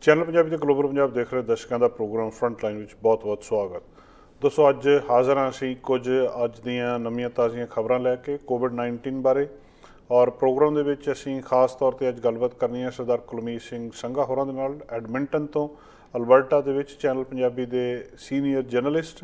Channel Punjabi ਤੇ global Punjab ਦੇਖ ਰਹੇ ਦਰਸ਼ਕਾਂ ਦਾ ਪ੍ਰੋਗਰਾਮ ਫਰੰਟ ਲਾਈਨ ਵਿੱਚ ਬਹੁਤ-ਬਹੁਤ ਸਵਾਗਤ। ਦੋਸਤੋ ਅੱਜ ਹਾਜ਼ਰ ਹਾਂ ਅਸੀਂ ਕੁਝ ਅੱਜ ਦੀਆਂ ਨਵੀਆਂ ਤਾਜ਼ੀਆਂ ਖਬਰਾਂ ਲੈ ਕੇ ਕੋਵਿਡ-19 ਬਾਰੇ ਔਰ ਪ੍ਰੋਗਰਾਮ ਦੇ ਵਿੱਚ ਅਸੀਂ ਖਾਸ ਤੌਰ ਤੇ ਅੱਜ ਗੱਲਬਾਤ ਕਰਨੀ ਹੈ ਸਰਦਾਰ ਕੁਲਮੀਤ ਸਿੰਘ ਸੰਘਾ ਹੋਰਾਂ ਦੇ ਨਾਲ ਐਡਮਿੰਟਨ ਤੋਂ ਅਲਬਰਟਾ ਦੇ ਵਿੱਚ ਚੈਨਲ ਪੰਜਾਬੀ ਦੇ ਸੀਨੀਅਰ ਜਰਨਲਿਸਟ।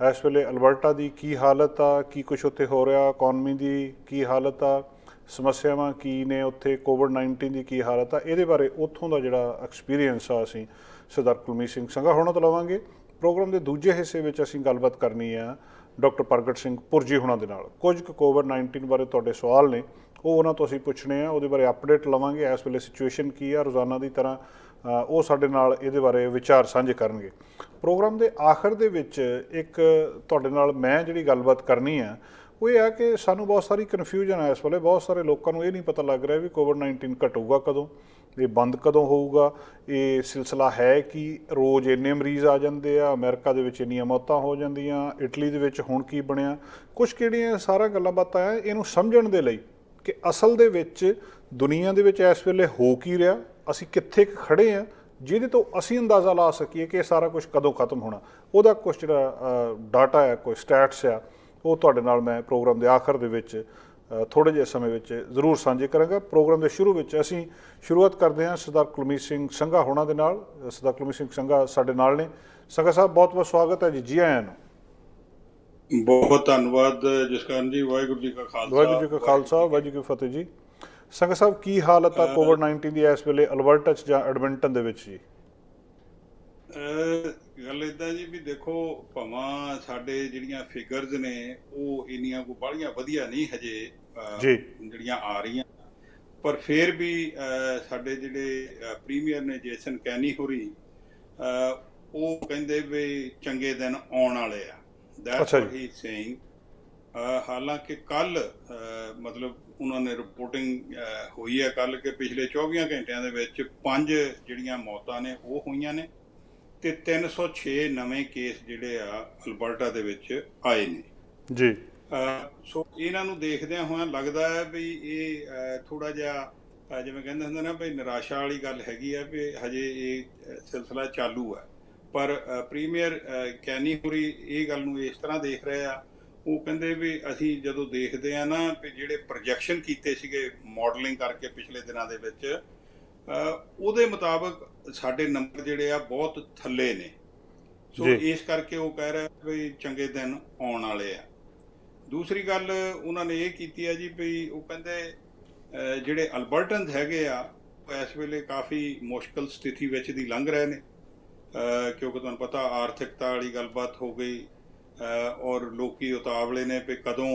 ਇਸ ਵੇਲੇ ਅਲਬਰਟਾ ਦੀ ਕੀ ਹਾਲਤ ਆ, ਕੀ ਕੁਛ ਉੱਥੇ ਹੋ ਰਿਹਾ, ਇਕੋਨਮੀ ਦੀ ਕੀ ਹਾਲਤ ਆ, ਸਮੱਸਿਆਵਾਂ ਕੀ ਨੇ ਉੱਥੇ, ਕੋਵਿਡ-19 ਦੀ ਕੀ ਹਾਲਤ ਆ, ਇਹਦੇ ਬਾਰੇ ਉੱਥੋਂ ਦਾ ਜਿਹੜਾ ਐਕਸਪੀਰੀਅੰਸ ਆ ਅਸੀਂ ਸਰਦਾਰ ਕੁਲਮੀਤ ਸਿੰਘ ਸੰਘਾ ਹੋਰਾਂ ਤੋਂ ਲਵਾਂਗੇ। ਪ੍ਰੋਗਰਾਮ ਦੇ ਦੂਜੇ ਹਿੱਸੇ ਵਿੱਚ ਅਸੀਂ ਗੱਲਬਾਤ ਕਰਨੀ ਆ ਡਾਕਟਰ ਪ੍ਰਗਟ ਸਿੰਘ ਪੁਰਜੀ ਹੋਰਾਂ ਦੇ ਨਾਲ। ਕੁਝ ਕੁ ਕੋਵਿਡ-19 ਬਾਰੇ ਤੁਹਾਡੇ ਸਵਾਲ ਨੇ, ਉਹ ਉਹਨਾਂ ਤੋਂ ਅਸੀਂ ਪੁੱਛਣੇ ਆ, ਉਹਦੇ ਬਾਰੇ ਅਪਡੇਟ ਲਵਾਂਗੇ। ਇਸ ਵੇਲੇ ਸਿਚੁਏਸ਼ਨ ਕੀ ਆ ਰੋਜ਼ਾਨਾ ਦੀ ਤਰ੍ਹਾਂ, ਉਹ ਸਾਡੇ ਨਾਲ ਇਹਦੇ ਬਾਰੇ ਵਿਚਾਰ ਸਾਂਝੇ ਕਰਨਗੇ। ਪ੍ਰੋਗਰਾਮ ਦੇ ਆਖਰ ਦੇ ਵਿੱਚ ਇੱਕ ਤੁਹਾਡੇ ਨਾਲ ਮੈਂ ਜਿਹੜੀ ਗੱਲਬਾਤ ਕਰਨੀ ਆ ਉਹ ਇਹ ਹੈ ਕਿ ਸਾਨੂੰ ਬਹੁਤ ਸਾਰੀ ਕਨਫਿਊਜ਼ਨ ਹੈ ਇਸ ਵੇਲੇ। ਬਹੁਤ ਸਾਰੇ ਲੋਕਾਂ ਨੂੰ ਇਹ ਨਹੀਂ ਪਤਾ ਲੱਗ ਰਿਹਾ ਵੀ ਕੋਵਿਡ-19 ਘਟੂਗਾ ਕਦੋਂ, ਇਹ ਬੰਦ ਕਦੋਂ ਹੋਊਗਾ, ਇਹ ਸਿਲਸਿਲਾ ਹੈ ਕਿ ਰੋਜ਼ ਇੰਨੇ ਮਰੀਜ਼ ਆ ਜਾਂਦੇ ਆ, ਅਮਰੀਕਾ ਦੇ ਵਿੱਚ ਇੰਨੀਆਂ ਮੌਤਾਂ ਹੋ ਜਾਂਦੀਆਂ, ਇਟਲੀ ਦੇ ਵਿੱਚ ਹੁਣ ਕੀ ਬਣਿਆ, ਕੁਛ ਕਿਹੜੀਆਂ ਸਾਰਾ ਗੱਲਾਂ ਬਾਤਾਂ ਆ। ਇਹਨੂੰ ਸਮਝਣ ਦੇ ਲਈ ਕਿ ਅਸਲ ਦੇ ਵਿੱਚ ਦੁਨੀਆ ਦੇ ਵਿੱਚ ਇਸ ਵੇਲੇ ਹੋ ਕੀ ਰਿਹਾ, ਅਸੀਂ ਕਿੱਥੇ ਖੜ੍ਹੇ ਹਾਂ, ਜਿਹਦੇ ਤੋਂ ਅਸੀਂ ਅੰਦਾਜ਼ਾ ਲਾ ਸਕੀਏ ਕਿ ਇਹ ਸਾਰਾ ਕੁਛ ਕਦੋਂ ਖਤਮ ਹੋਣਾ, ਉਹਦਾ ਕੁਛ ਜਿਹੜਾ ਡਾਟਾ ਹੈ, ਕੋਈ ਸਟੈਟਸ ਆ, ਉਹ ਤੁਹਾਡੇ ਨਾਲ ਮੈਂ ਪ੍ਰੋਗਰਾਮ ਦੇ ਆਖਰ ਦੇ ਵਿੱਚ ਥੋੜ੍ਹੇ ਜਿਹੇ ਸਮੇਂ ਵਿੱਚ ਜ਼ਰੂਰ ਸਾਂਝੇ ਕਰਾਂਗਾ। ਪ੍ਰੋਗਰਾਮ ਦੇ ਸ਼ੁਰੂ ਵਿੱਚ ਅਸੀਂ ਸ਼ੁਰੂਆਤ ਕਰਦੇ ਹਾਂ ਸਰਦਾਰ ਕੁਲਮੀਤ ਸਿੰਘ ਸੰਘਾ ਹੋਰਾਂ ਦੇ ਨਾਲ। ਸਰਦਾਰ ਕੁਲਮੀਤ ਸਿੰਘ ਸੰਘਾ ਸਾਡੇ ਨਾਲ ਨੇ। ਸੰਘਾ ਸਾਹਿਬ ਬਹੁਤ ਬਹੁਤ ਸਵਾਗਤ ਹੈ ਜੀ, ਜੀ ਆਇਆਂ ਨੂੰ। ਬਹੁਤ ਧੰਨਵਾਦ ਜਸਕਰਨ ਜੀ। ਵਾਹਿਗੁਰੂ ਜੀ ਕਾ ਖਾਲਸਾ, ਵਾਹਿਗੁਰੂ ਜੀ ਕਾ ਖਾਲਸਾ, ਵਾਹਿਗੁਰੂ ਜੀ ਕੀ ਫਤਿਹ ਜੀ। ਸੰਘਾ ਸਾਹਿਬ ਕੀ ਹਾਲਤ ਆ ਕੋਵਿਡ-19 ਦੀ ਇਸ ਵੇਲੇ ਅਲਬਰਟਾ 'ਚ ਜਾਂ ਐਡਮਿੰਟਨ ਦੇ ਵਿੱਚ ਜੀ? ਗੱਲ ਇੱਦਾਂ ਜੀ ਵੀ ਦੇਖੋ, ਭਾਵਾਂ ਸਾਡੇ ਜਿਹੜੀਆਂ ਫਿਗਰਸ ਨੇ ਉਹ ਇੰਨੀਆਂ ਕੋਈ ਬਾਹਲੀਆਂ ਵਧੀਆ ਨਹੀਂ ਹਜੇ ਜਿਹੜੀਆਂ ਆ ਰਹੀਆਂ, ਪਰ ਫਿਰ ਵੀ ਸਾਡੇ ਜਿਹੜੇ ਪ੍ਰੀਮੀਅਰ ਨੇ ਜੇਸਨ ਕੈਨੀ ਹੋਰੀ, ਉਹ ਕਹਿੰਦੇ ਵੀ ਚੰਗੇ ਦਿਨ ਆਉਣ ਵਾਲੇ ਆ। That's what he saying. ਹਾਲਾਂਕਿ ਕੱਲ ਮਤਲਬ ਉਹਨਾਂ ਨੇ ਰਿਪੋਰਟਿੰਗ ਹੋਈ ਹੈ ਕੱਲ ਕਿ ਪਿਛਲੇ 24 ਘੰਟਿਆਂ ਦੇ ਵਿੱਚ 5 ਜਿਹੜੀਆਂ ਮੌਤਾਂ ਨੇ ਉਹ ਹੋਈਆਂ ਨੇ ਤੇ 306 ਨਵੇਂ ਕੇਸ ਜਿਹੜੇ ਆ ਅਲਬਰਟਾ ਦੇ ਵਿੱਚ ਆਏ ਨੇ ਜੀ। ਸੋ ਇਹਨਾਂ ਨੂੰ ਦੇਖਦਿਆਂ ਹੋਇਆਂ ਲੱਗਦਾ ਹੈ ਵੀ ਇਹ ਥੋੜਾ ਜਿਹਾ ਜਿਵੇਂ ਕਹਿੰਦੇ ਹੁੰਦੇ ਨਾ ਵੀ ਨਿਰਾਸ਼ਾ ਵਾਲੀ ਗੱਲ ਹੈਗੀ ਆ ਵੀ ਹਜੇ ਇਹ ਸਿਲਸਿਲਾ ਚਾਲੂ ਹੈ। ਪਰ ਪ੍ਰੀਮੀਅਰ ਕੈਨੀ ਹੋਰੀ ਇਹ ਗੱਲ ਨੂੰ ਇਸ ਤਰ੍ਹਾਂ ਦੇਖ ਰਹੇ ਆ। ਉਹ ਕਹਿੰਦੇ ਵੀ ਅਸੀਂ ਜਦੋਂ ਦੇਖਦੇ ਆ ਨਾ ਵੀ ਜਿਹੜੇ ਪ੍ਰੋਜੈਕਸ਼ਨ ਕੀਤੇ ਸੀਗੇ ਮਾਡਲਿੰਗ ਕਰਕੇ ਪਿਛਲੇ ਦਿਨਾਂ ਦੇ ਵਿੱਚ, ਉਹਦੇ ਮੁਤਾਬਕ ਸਾਡੇ ਨੰਬਰ ਜਿਹੜੇ ਆ ਬਹੁਤ ਥੱਲੇ ਨੇ। ਸੋ ਇਸ ਕਰਕੇ ਉਹ ਕਹਿ ਰਿਹਾ ਵੀ ਚੰਗੇ ਦਿਨ ਆਉਣ ਵਾਲੇ ਆ। ਦੂਸਰੀ ਗੱਲ ਉਹਨਾਂ ਨੇ ਇਹ ਕੀਤੀ ਆ ਜੀ ਵੀ ਉਹ ਕਹਿੰਦੇ ਜਿਹੜੇ ਅਲਬਰਟਨਸ ਹੈਗੇ ਆ ਇਸ ਵੇਲੇ ਕਾਫੀ ਮੁਸ਼ਕਲ ਸਥਿਤੀ ਵਿੱਚ ਦੀ ਲੰਘ ਰਹੇ ਨੇ, ਕਿਉਂਕਿ ਤੁਹਾਨੂੰ ਪਤਾ ਆਰਥਿਕਤਾ ਵਾਲੀ ਗੱਲਬਾਤ ਹੋ ਗਈ ਔਰ ਲੋਕੀ ਉਤਾਵਲੇ ਨੇ ਵੀ ਕਦੋਂ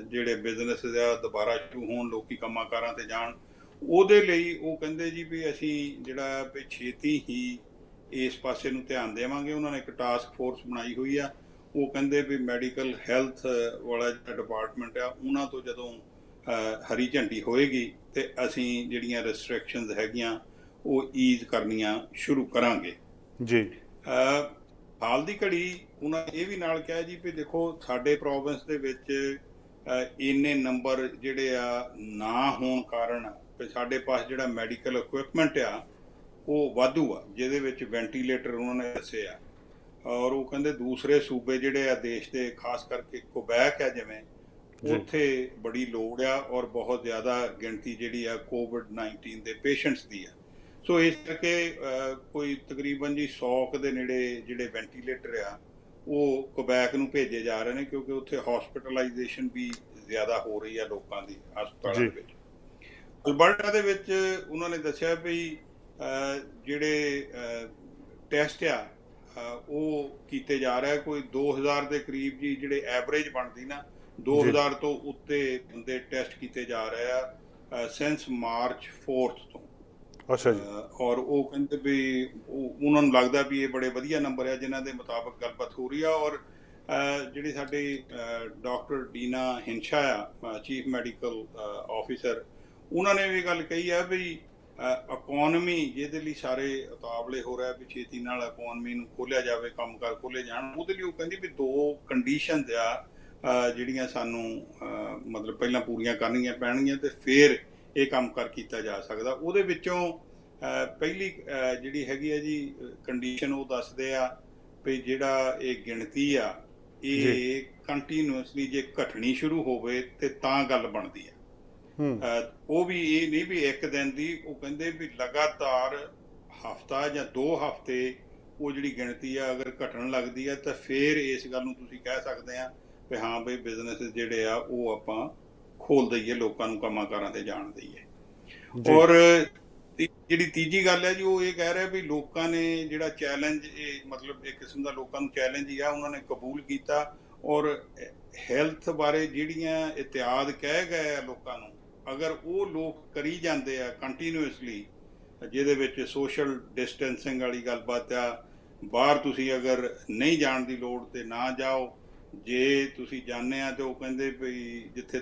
ਜਿਹੜੇ ਬਿਜ਼ਨਸ ਆ ਦੁਬਾਰਾ ਸ਼ੁਰੂ ਹੋਣ, ਲੋਕੀ ਕੰਮਾਂ ਕਾਰਾਂ ਤੇ ਜਾਣ। ਉਹਦੇ ਲਈ ਉਹ ਕਹਿੰਦੇ ਜੀ ਵੀ ਅਸੀਂ ਜਿਹੜਾ ਵੀ ਛੇਤੀ ਹੀ ਇਸ ਪਾਸੇ ਨੂੰ ਧਿਆਨ ਦੇਵਾਂਗੇ। ਉਹਨਾਂ ਨੇ ਇੱਕ ਟਾਸਕ ਫੋਰਸ ਬਣਾਈ ਹੋਈ ਆ। ਉਹ ਕਹਿੰਦੇ ਵੀ ਮੈਡੀਕਲ ਹੈਲਥ ਵਾਲਾ ਜਿਹੜਾ ਡਿਪਾਰਟਮੈਂਟ ਆ ਉਹਨਾਂ ਤੋਂ ਜਦੋਂ ਹਰੀ ਝੰਡੀ ਹੋਏਗੀ ਤੇ ਅਸੀਂ ਜਿਹੜੀਆਂ ਰੈਸਟ੍ਰਿਕਸ਼ਨਸ ਹੈਗੀਆਂ ਉਹ ਈਜ਼ ਕਰਨੀਆਂ ਸ਼ੁਰੂ ਕਰਾਂਗੇ ਜੀ। ਹਾਲ ਦੀ ਘੜੀ ਉਹਨਾਂ ਇਹ ਵੀ ਨਾਲ ਕਿਹਾ ਜੀ ਵੀ ਦੇਖੋ ਸਾਡੇ ਪ੍ਰੋਵਿੰਸ ਦੇ ਵਿੱਚ ਇੰਨੇ ਨੰਬਰ ਜਿਹੜੇ ਆ ਨਾ ਹੋਣ ਕਾਰਨ ਸਾਡੇ ਪਾਸ ਜਿਹੜਾ ਮੈਡੀਕਲ ਇਕੁਇਪਮੈਂਟ ਆ ਉਹ ਵਾਧੂ ਆ, ਜਿਹਦੇ ਵਿੱਚ ਵੈਂਟੀਲੇਟਰ ਉਹਨਾਂ ਨੇ ਦੱਸੇ ਆ। ਔਰ ਉਹ ਕਹਿੰਦੇ ਦੂਸਰੇ ਸੂਬੇ ਜਿਹੜੇ ਆ ਦੇਸ਼ ਦੇ, ਖਾਸ ਕਰਕੇ ਕੁਬੈਕ ਆ ਜਿਵੇਂ, ਉੱਥੇ ਬੜੀ ਲੋੜ ਆ ਔਰ ਬਹੁਤ ਜ਼ਿਆਦਾ ਗਿਣਤੀ ਜਿਹੜੀ ਆ ਕੋਵਿਡ-19 ਦੇ ਪੇਸ਼ੈਂਟਸ ਦੀ ਆ। ਸੋ ਇਸ ਕਰਕੇ ਕੋਈ ਤਕਰੀਬਨ ਜੀ 100 ਦੇ ਨੇੜੇ ਜਿਹੜੇ ਵੈਂਟੀਲੇਟਰ ਆ ਉਹ ਕੁਬੈਕ ਨੂੰ ਭੇਜੇ ਜਾ ਰਹੇ ਨੇ, ਕਿਉਂਕਿ ਉੱਥੇ ਹਸਪੀਟਲਾਈਜੇਸ਼ਨ ਵੀ ਜ਼ਿਆਦਾ ਹੋ ਰਹੀ ਆ ਲੋਕਾਂ ਦੀ ਹਸਪਤਾਲਾਂ ਦੇ ਵਿੱਚ। ਅਲਬਰਟਾ ਦੇ ਵਿੱਚ ਉਹਨਾਂ ਨੇ ਦੱਸਿਆ ਵੀ ਜਿਹੜੇ ਟੈਸਟ ਆ ਉਹ ਕੀਤੇ ਜਾ ਰਿਹਾ, ਕੋਈ 2000 ਦੇ ਕਰੀਬ ਜੀ ਜਿਹੜੇ ਐਵਰੇਜ ਬਣਦੀ ਨਾ 2000 ਤੋਂ ਉੱਤੇ ਬੰਦੇ ਟੈਸਟ ਕੀਤੇ ਜਾ ਰਹੇ ਆ ਸਿੰਸ ਮਾਰਚ 4 ਤੋਂ। ਅੱਛਾ ਜੀ। ਔਰ ਉਹ ਕਹਿੰਦੇ ਵੀ ਉਹਨਾਂ ਨੂੰ ਲੱਗਦਾ ਵੀ ਇਹ ਬੜੇ ਵਧੀਆ ਨੰਬਰ ਆ ਜਿਨ੍ਹਾਂ ਦੇ ਮੁਤਾਬਕ ਗੱਲਬਾਤ ਹੋ ਰਹੀ ਆ। ਔਰ ਜਿਹੜੀ ਸਾਡੀ ਡਾਕਟਰ ਡੀਨਾ ਹਿੰਸ਼ਾ ਆ, ਚੀਫ ਮੈਡੀਕਲ ਆਫਿਸਰ, ਉਹਨਾਂ ਨੇ ਵੀ ਗੱਲ ਕਹੀ ਆ ਵੀ ਇਕੋਨਮੀ ਜਿਹਦੇ ਲਈ ਸਾਰੇ ਉਤਾਵਲੇ ਹੋ ਰਿਹਾ ਵੀ ਛੇਤੀ ਨਾਲ ਇਕੋਨਮੀ ਨੂੰ ਖੋਲ੍ਹਿਆ ਜਾਵੇ, ਕੰਮਕਾਰ ਖੋਲ੍ਹੇ ਜਾਣ, ਉਹਦੇ ਲਈ ਉਹ ਕਹਿੰਦੀ ਵੀ 2 ਕੰਡੀਸ਼ਨਸ ਆ ਜਿਹੜੀਆਂ ਸਾਨੂੰ ਮਤਲਬ ਪਹਿਲਾਂ ਪੂਰੀਆਂ ਕਰਨੀਆਂ ਪੈਣਗੀਆਂ ਤੇ ਫਿਰ ਇਹ ਕੰਮਕਾਰ ਕੀਤਾ ਜਾ ਸਕਦਾ। ਉਹਦੇ ਵਿੱਚੋਂ ਪਹਿਲੀ ਜਿਹੜੀ ਹੈਗੀ ਆ ਜੀ ਕੰਡੀਸ਼ਨ ਉਹ ਦੱਸਦੇ ਆ ਵੀ ਜਿਹੜਾ ਇਹ ਗਿਣਤੀ ਆ ਜੀ। ਇਹ ਕੰਟੀਨਿਊਸਲੀ ਜੇ ਘਟਣੀ ਸ਼ੁਰੂ ਹੋਵੇ ਤੇ ਤਾਂ ਗੱਲ ਬਣਦੀ ਆ। ਉਹ ਵੀ ਇਹ ਨਹੀਂ ਵੀ ਇੱਕ ਦਿਨ ਦੀ, ਉਹ ਕਹਿੰਦੇ ਵੀ ਲਗਾਤਾਰ ਹਫ਼ਤਾ ਜਾਂ 2 ਹਫ਼ਤੇ ਉਹ ਜਿਹੜੀ ਗਿਣਤੀ ਆ ਅਗਰ ਘਟਣ ਲੱਗਦੀ ਆ ਤਾਂ ਫਿਰ ਇਸ ਗੱਲ ਨੂੰ ਤੁਸੀਂ ਕਹਿ ਸਕਦੇ ਆ ਵੀ ਹਾਂ ਬਈ ਬਿਜ਼ਨਸ ਜਿਹੜੇ ਆ ਉਹ ਆਪਾਂ ਖੋਲ ਦਈਏ, ਲੋਕਾਂ ਨੂੰ ਕੰਮਾਂ ਕਾਰਾਂ ਤੇ ਜਾਣ ਦਈਏ। ਔਰ ਜਿਹੜੀ ਤੀਜੀ ਗੱਲ ਹੈ ਜੀ ਉਹ ਇਹ ਕਹਿ ਰਿਹਾ ਵੀ ਲੋਕਾਂ ਨੇ ਜਿਹੜਾ ਚੈਲੰਜ, ਇਹ ਮਤਲਬ ਇੱਕ ਕਿਸਮ ਦਾ ਲੋਕਾਂ ਨੂੰ ਚੈਲੰਜ ਹੀ ਆ, ਉਹਨਾਂ ਨੇ ਕਬੂਲ ਕੀਤਾ। ਔਰ ਹੈਲਥ ਬਾਰੇ ਜਿਹੜੀਆਂ ਇਤਿਆਦ ਕਹਿ ਗਏ ਆ ਲੋਕਾਂ ਨੂੰ, ਅਗਰ ਉਹ ਲੋਕ ਕਰੀ ਜਾਂਦੇ ਆ ਕੰਟੀਨਿਊਸਲੀ, ਜਿਹਦੇ ਵਿੱਚ ਸੋਸ਼ਲ ਡਿਸਟੈਂਸਿੰਗ ਵਾਲੀ ਗੱਲਬਾਤ ਆ, ਬਾਹਰ ਤੁਸੀਂ ਅਗਰ ਨਹੀਂ ਜਾਣ ਦੀ ਲੋੜ ਤੇ ਨਾ ਜਾਓ, ਜੇ ਤੁਸੀਂ ਜਾਂਦੇ ਆ ਤੇ ਉਹ ਕਹਿੰਦੇ ਵੀ ਜਿੱਥੇ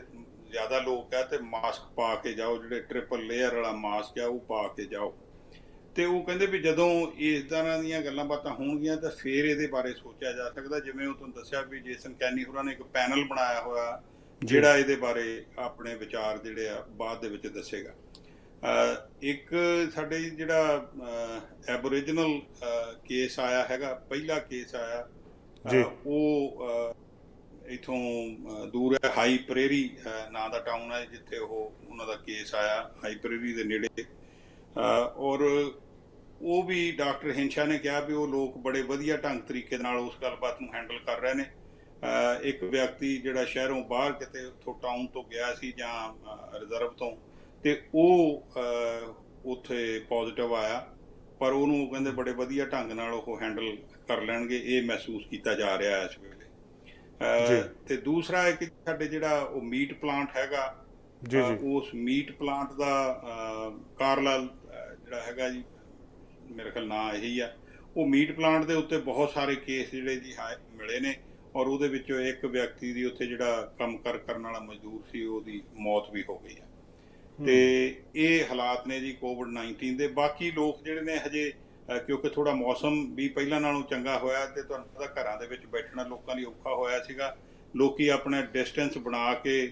ਜ਼ਿਆਦਾ ਲੋਕ ਆ ਤੇ ਮਾਸਕ ਪਾ ਕੇ ਜਾਓ, ਜਿਹੜੇ ਟ੍ਰਿਪਲ ਲੇਅਰ ਵਾਲਾ ਮਾਸਕ ਆ ਉਹ ਪਾ ਕੇ ਜਾਓ। ਤੇ ਉਹ ਕਹਿੰਦੇ ਵੀ ਜਦੋਂ ਇਸ ਤਰ੍ਹਾਂ ਦੀਆਂ ਗੱਲਾਂ ਬਾਤਾਂ ਹੋਣਗੀਆਂ ਤਾਂ ਫਿਰ ਇਹਦੇ ਬਾਰੇ ਸੋਚਿਆ ਜਾ ਸਕਦਾ। ਜਿਵੇਂ ਉਹ ਤੁਹਾਨੂੰ ਦੱਸਿਆ ਵੀ ਜੇਸਨ ਕੈਨੀ ਹੋਰਾਂ ਨੇ ਇੱਕ ਪੈਨਲ ਬਣਾਇਆ ਹੋਇਆ ਜਿਹੜਾ ਇਹਦੇ ਬਾਰੇ ਆਪਣੇ ਵਿਚਾਰ ਜਿਹੜੇ ਆ ਬਾਅਦ ਦੇ ਵਿੱਚ ਦੱਸੇਗਾ। ਇੱਕ ਸਾਡੇ ਜਿਹੜਾ ਐਬੋਰੀਜਨਲ ਕੇਸ ਆਇਆ ਹੈਗਾ, ਪਹਿਲਾ ਕੇਸ ਆਇਆ, ਉਹ ਇਥੋਂ ਦੂਰ ਹੈ, ਹਾਈ ਪ੍ਰੇਰੀ ਨਾਂ ਦਾ ਟਾਊਨ ਹੈ ਜਿੱਥੇ ਉਹਨਾਂ ਦਾ ਕੇਸ ਆਇਆ, ਹਾਈ ਪ੍ਰੇਰੀ ਦੇ ਨੇੜੇ। ਔਰ ਉਹ ਵੀ ਡਾਕਟਰ ਹਿੰਸ਼ਾ ਨੇ ਕਿਹਾ ਵੀ ਉਹ ਲੋਕ ਬੜੇ ਵਧੀਆ ਢੰਗ ਤਰੀਕੇ ਨਾਲ ਉਸ ਗੱਲਬਾਤ ਨੂੰ ਹੈਂਡਲ ਕਰ ਰਹੇ ਨੇ। ਇੱਕ ਵਿਅਕਤੀ ਜਿਹੜਾ ਸ਼ਹਿਰੋਂ ਬਾਹਰ ਕਿਤੇ ਉੱਥੋਂ ਟਾਊਨ ਤੋਂ ਗਿਆ ਸੀ ਜਾਂ ਰਿਜ਼ਰਵ ਤੋਂ, ਤੇ ਉਹ ਉੱਥੇ ਪੋਜ਼ਿਟਿਵ ਆਇਆ, ਪਰ ਉਹਨੂੰ ਕਹਿੰਦੇ ਬੜੇ ਵਧੀਆ ਢੰਗ ਨਾਲ ਉਹ ਹੈਂਡਲ ਕਰ ਲੈਣਗੇ, ਇਹ ਮਹਿਸੂਸ ਕੀਤਾ ਜਾ ਰਿਹਾ ਇਸ ਵੇਲੇ। ਤੇ ਦੂਸਰਾ ਹੈ ਕਿ ਸਾਡੇ ਜਿਹੜਾ ਉਹ ਮੀਟ ਪਲਾਂਟ ਹੈਗਾ, ਉਸ ਮੀਟ ਪਲਾਂਟ ਦਾ ਕਾਰਲਾਲ ਜਿਹੜਾ ਹੈਗਾ ਜੀ, ਮੇਰੇ ਖਿਆਲ ਨਾਂ ਇਹੀ ਆ, ਉਹ ਮੀਟ ਪਲਾਂਟ ਦੇ ਉੱਤੇ ਬਹੁਤ ਸਾਰੇ ਕੇਸ ਜਿਹੜੇ ਜੀ ਮਿਲੇ ਨੇ। ਔਰ ਉਹਦੇ ਵਿੱਚੋਂ ਇੱਕ ਵਿਅਕਤੀ ਦੀ ਉੱਥੇ ਜਿਹੜਾ ਕੰਮ ਕਰਨ ਵਾਲਾ ਮਜ਼ਦੂਰ ਸੀ, ਉਹਦੀ ਮੌਤ ਵੀ ਹੋ ਗਈ ਆ। ਤੇ ਇਹ ਹਾਲਾਤ ਨੇ ਜੀ ਕੋਵਿਡ-19 ਦੇ। ਬਾਕੀ ਲੋਕ ਜਿਹੜੇ ਨੇ ਹਜੇ, ਕਿਉਂਕਿ ਥੋੜਾ ਮੌਸਮ ਵੀ ਪਹਿਲਾਂ ਨਾਲੋਂ ਚੰਗਾ ਹੋਇਆ ਤੇ ਤੁਹਾਨੂੰ ਪਤਾ ਘਰਾਂ ਦੇ ਵਿੱਚ ਬੈਠਣਾ ਲੋਕਾਂ ਲਈ ਔਖਾ ਹੋਇਆ ਸੀਗਾ, ਲੋਕੀ ਆਪਣਾ ਡਿਸਟੈਂਸ ਬਣਾ ਕੇ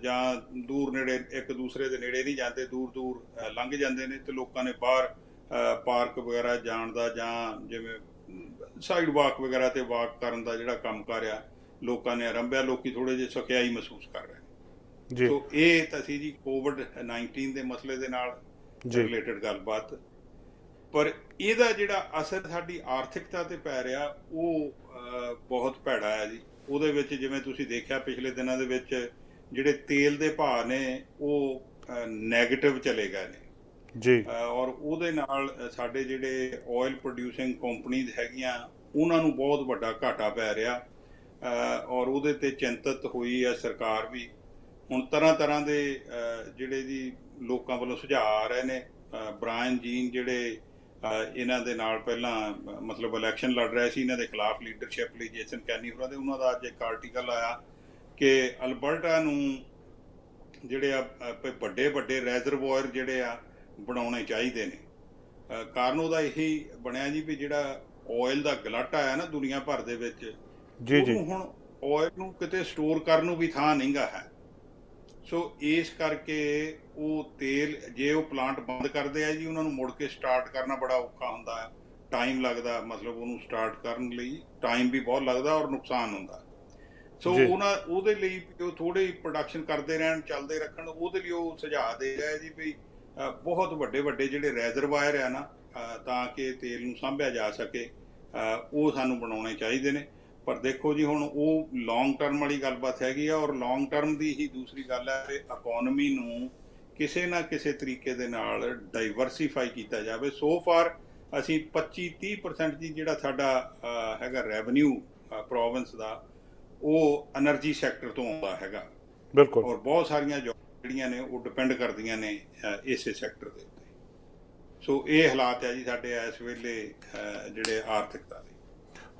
ਜਾਂ ਦੂਰ ਨੇੜੇ ਇੱਕ ਦੂਸਰੇ ਦੇ ਨੇੜੇ ਨਹੀਂ ਜਾਂਦੇ, ਦੂਰ ਦੂਰ ਲੰਘ ਜਾਂਦੇ ਨੇ। ਤੇ ਲੋਕਾਂ ਨੇ ਬਾਹਰ ਪਾਰਕ ਵਗੈਰਾ ਜਾਣ ਦਾ ਜਾਂ ਜਿਵੇਂ ਸਾਈਡ ਵਾਕ ਵਗੈਰਾ ਤੇ ਵਾਕ ਕਰਨ ਦਾ ਜਿਹੜਾ ਕੰਮ ਕਰ ਆ ਲੋਕਾਂ ਨੇ ਆਰੰਭਿਆ। ਲੋਕੀ ਥੋੜੇ ਜਿਹੇ ਸਕਿਆਈ ਮਹਿਸੂਸ ਕਰ ਰਹੇ ਨੇ। ਸੋ ਇਹ ਤਾਂ ਸੀ ਜੀ ਕੋਵਿਡ-19 ਦੇ ਮਸਲੇ ਦੇ ਨਾਲ ਰਿਲੇਟਡ ਗੱਲਬਾਤ। ਪਰ ਇਹਦਾ ਜਿਹੜਾ ਅਸਰ ਸਾਡੀ ਆਰਥਿਕਤਾ ਤੇ ਪੈ ਰਿਹਾ ਉਹ ਬਹੁਤ ਭੈੜਾ ਹੈ ਜੀ। ਉਹਦੇ ਵਿੱਚ ਜਿਵੇਂ ਤੁਸੀਂ ਦੇਖਿਆ ਪਿਛਲੇ ਦਿਨਾਂ ਦੇ ਵਿੱਚ ਜਿਹੜੇ ਤੇਲ ਦੇ ਭਾਅ ਨੇ ਉਹ ਨੈਗੇਟਿਵ ਚਲੇ ਗਏ ਨੇ ਜੀ। ਔਰ ਉਹਦੇ ਨਾਲ ਸਾਡੇ ਜਿਹੜੇ ਆਇਲ ਪ੍ਰੋਡਿਊਸਿੰਗ ਕੰਪਨੀਜ਼ ਹੈਗੀਆਂ ਉਹਨਾਂ ਨੂੰ ਬਹੁਤ ਵੱਡਾ ਘਾਟਾ ਪੈ ਰਿਹਾ। ਔਰ ਉਹਦੇ ਤੇ ਚਿੰਤਤ ਹੋਈ ਹੈ ਸਰਕਾਰ ਵੀ। ਹੁਣ ਤਰ੍ਹਾਂ ਦੇ ਜਿਹੜੇ ਜੀ ਲੋਕਾਂ ਵੱਲੋਂ ਸੁਝਾਅ ਆ ਰਹੇ ਨੇ। ਬ੍ਰਾਇਨ ਜੀਨ ਜਿਹੜੇ ਇਹਨਾਂ ਦੇ ਨਾਲ ਪਹਿਲਾਂ ਮਤਲਬ ਇਲੈਕਸ਼ਨ ਲੜ ਰਹੇ ਸੀ, ਇਹਨਾਂ ਦੇ ਖਿਲਾਫ ਲੀਡਰਸ਼ਿਪ ਲਈ ਜੇਸਨ ਕੈਨੀ ਹੋਰਾਂ ਦੇ, ਉਹਨਾਂ ਦਾ ਅੱਜ ਇੱਕ ਆਰਟੀਕਲ ਆਇਆ ਕਿ ਅਲਬਰਟਾ ਨੂੰ ਜਿਹੜੇ ਆ ਵੱਡੇ ਰੈਜ਼ਰਵੋਇਰ ਜਿਹੜੇ ਆ ਬਣਾਉਣੇ ਚਾਹੀਦੇ ਨੇ। ਕਾਰਨ ਉਹਦਾ ਇਹੀ ਬਣਿਆ ਜੀ ਵੀ ਜਿਹੜਾ ਆਇਲ ਦਾ ਗਲਾਟਾ ਆ ਨਾ ਦੁਨੀਆ ਭਰ ਦੇ ਵਿੱਚ, ਉਹਨੂੰ ਹੁਣ ਆਇਲ ਨੂੰ ਕਿਤੇ ਸਟੋਰ ਕਰਨ ਨੂੰ ਵੀ ਥਾਂ ਨਹੀਂਗਾ ਹੈ। ਸੋ ਇਸ ਕਰਕੇ ਉਹ ਤੇਲ ਜੇ ਉਹ ਪਲਾਂਟ ਬੰਦ ਕਰਦੇ ਆ ਜੀ, ਉਹਨਾਂ ਨੂੰ ਮੁੜ ਕੇ ਸਟਾਰਟ ਕਰਨਾ ਬੜਾ ਔਖਾ ਹੁੰਦਾ ਹੈ, ਟਾਈਮ ਲੱਗਦਾ। ਮਤਲਬ ਉਹਨੂੰ ਸਟਾਰਟ ਕਰਨ ਲਈ ਟਾਈਮ ਵੀ ਬਹੁਤ ਲੱਗਦਾ ਔਰ ਨੁਕਸਾਨ ਹੁੰਦਾ। ਸੋ ਉਹਦੇ ਲਈ ਉਹ ਥੋੜੇ ਪ੍ਰੋਡਕਸ਼ਨ ਕਰਦੇ ਰਹਿਣ, ਚੱਲਦੇ ਰੱਖਣ। ਉਹਦੇ ਲਈ ਉਹ ਸੁਝਾਅ ਦੇ ਰਿਹਾ ਜੀ ਵੀ ਬਹੁਤ ਵੱਡੇ ਜਿਹੜੇ ਰੈਜ਼ਰਵਾਇਰ ਆ ਨਾ, ਤਾਂ ਕਿ ਤੇਲ ਨੂੰ ਸਾਂਭਿਆ ਜਾ ਸਕੇ, ਉਹ ਸਾਨੂੰ ਬਣਾਉਣੇ ਚਾਹੀਦੇ ਨੇ। ਪਰ ਦੇਖੋ ਜੀ ਹੁਣ ਉਹ ਲੌਂਗ ਟਰਮ ਵਾਲੀ ਗੱਲਬਾਤ ਹੈਗੀ ਆ। ਔਰ ਲੌਂਗ ਟਰਮ ਦੀ ਹੀ ਦੂਸਰੀ ਗੱਲ ਹੈ ਕਿ ਇਕੋਨਮੀ ਨੂੰ ਕਿਸੇ ਨਾ ਕਿਸੇ ਤਰੀਕੇ ਦੇ ਨਾਲ ਡਾਈਵਰਸੀਫਾਈ ਕੀਤਾ ਜਾਵੇ। ਸੋ ਫਾਰ ਅਸੀਂ 25-30% ਜੀ ਜਿਹੜਾ ਸਾਡਾ ਹੈਗਾ ਰੈਵਨਿਊ ਪ੍ਰੋਵਿੰਸ ਦਾ, ਉਹ ਐਨਰਜੀ ਸੈਕਟਰ ਤੋਂ ਆਉਂਦਾ ਹੈਗਾ। ਬਿਲਕੁਲ। ਔਰ ਬਹੁਤ ਸਾਰੀਆਂ ਜੌਬ ਜਿਹੜੀਆਂ ਨੇ ਉਹ ਡਿਪੈਂਡ ਕਰਦੀਆਂ ਨੇ ਇਸੇ ਸੈਕਟਰ ਦੇ ਉੱਤੇ। ਸੋ ਇਹ ਹਾਲਾਤ ਹੈ ਜੀ ਸਾਡੇ ਇਸ ਵੇਲੇ ਜਿਹੜੇ ਆਰਥਿਕਤਾ ਦੇ।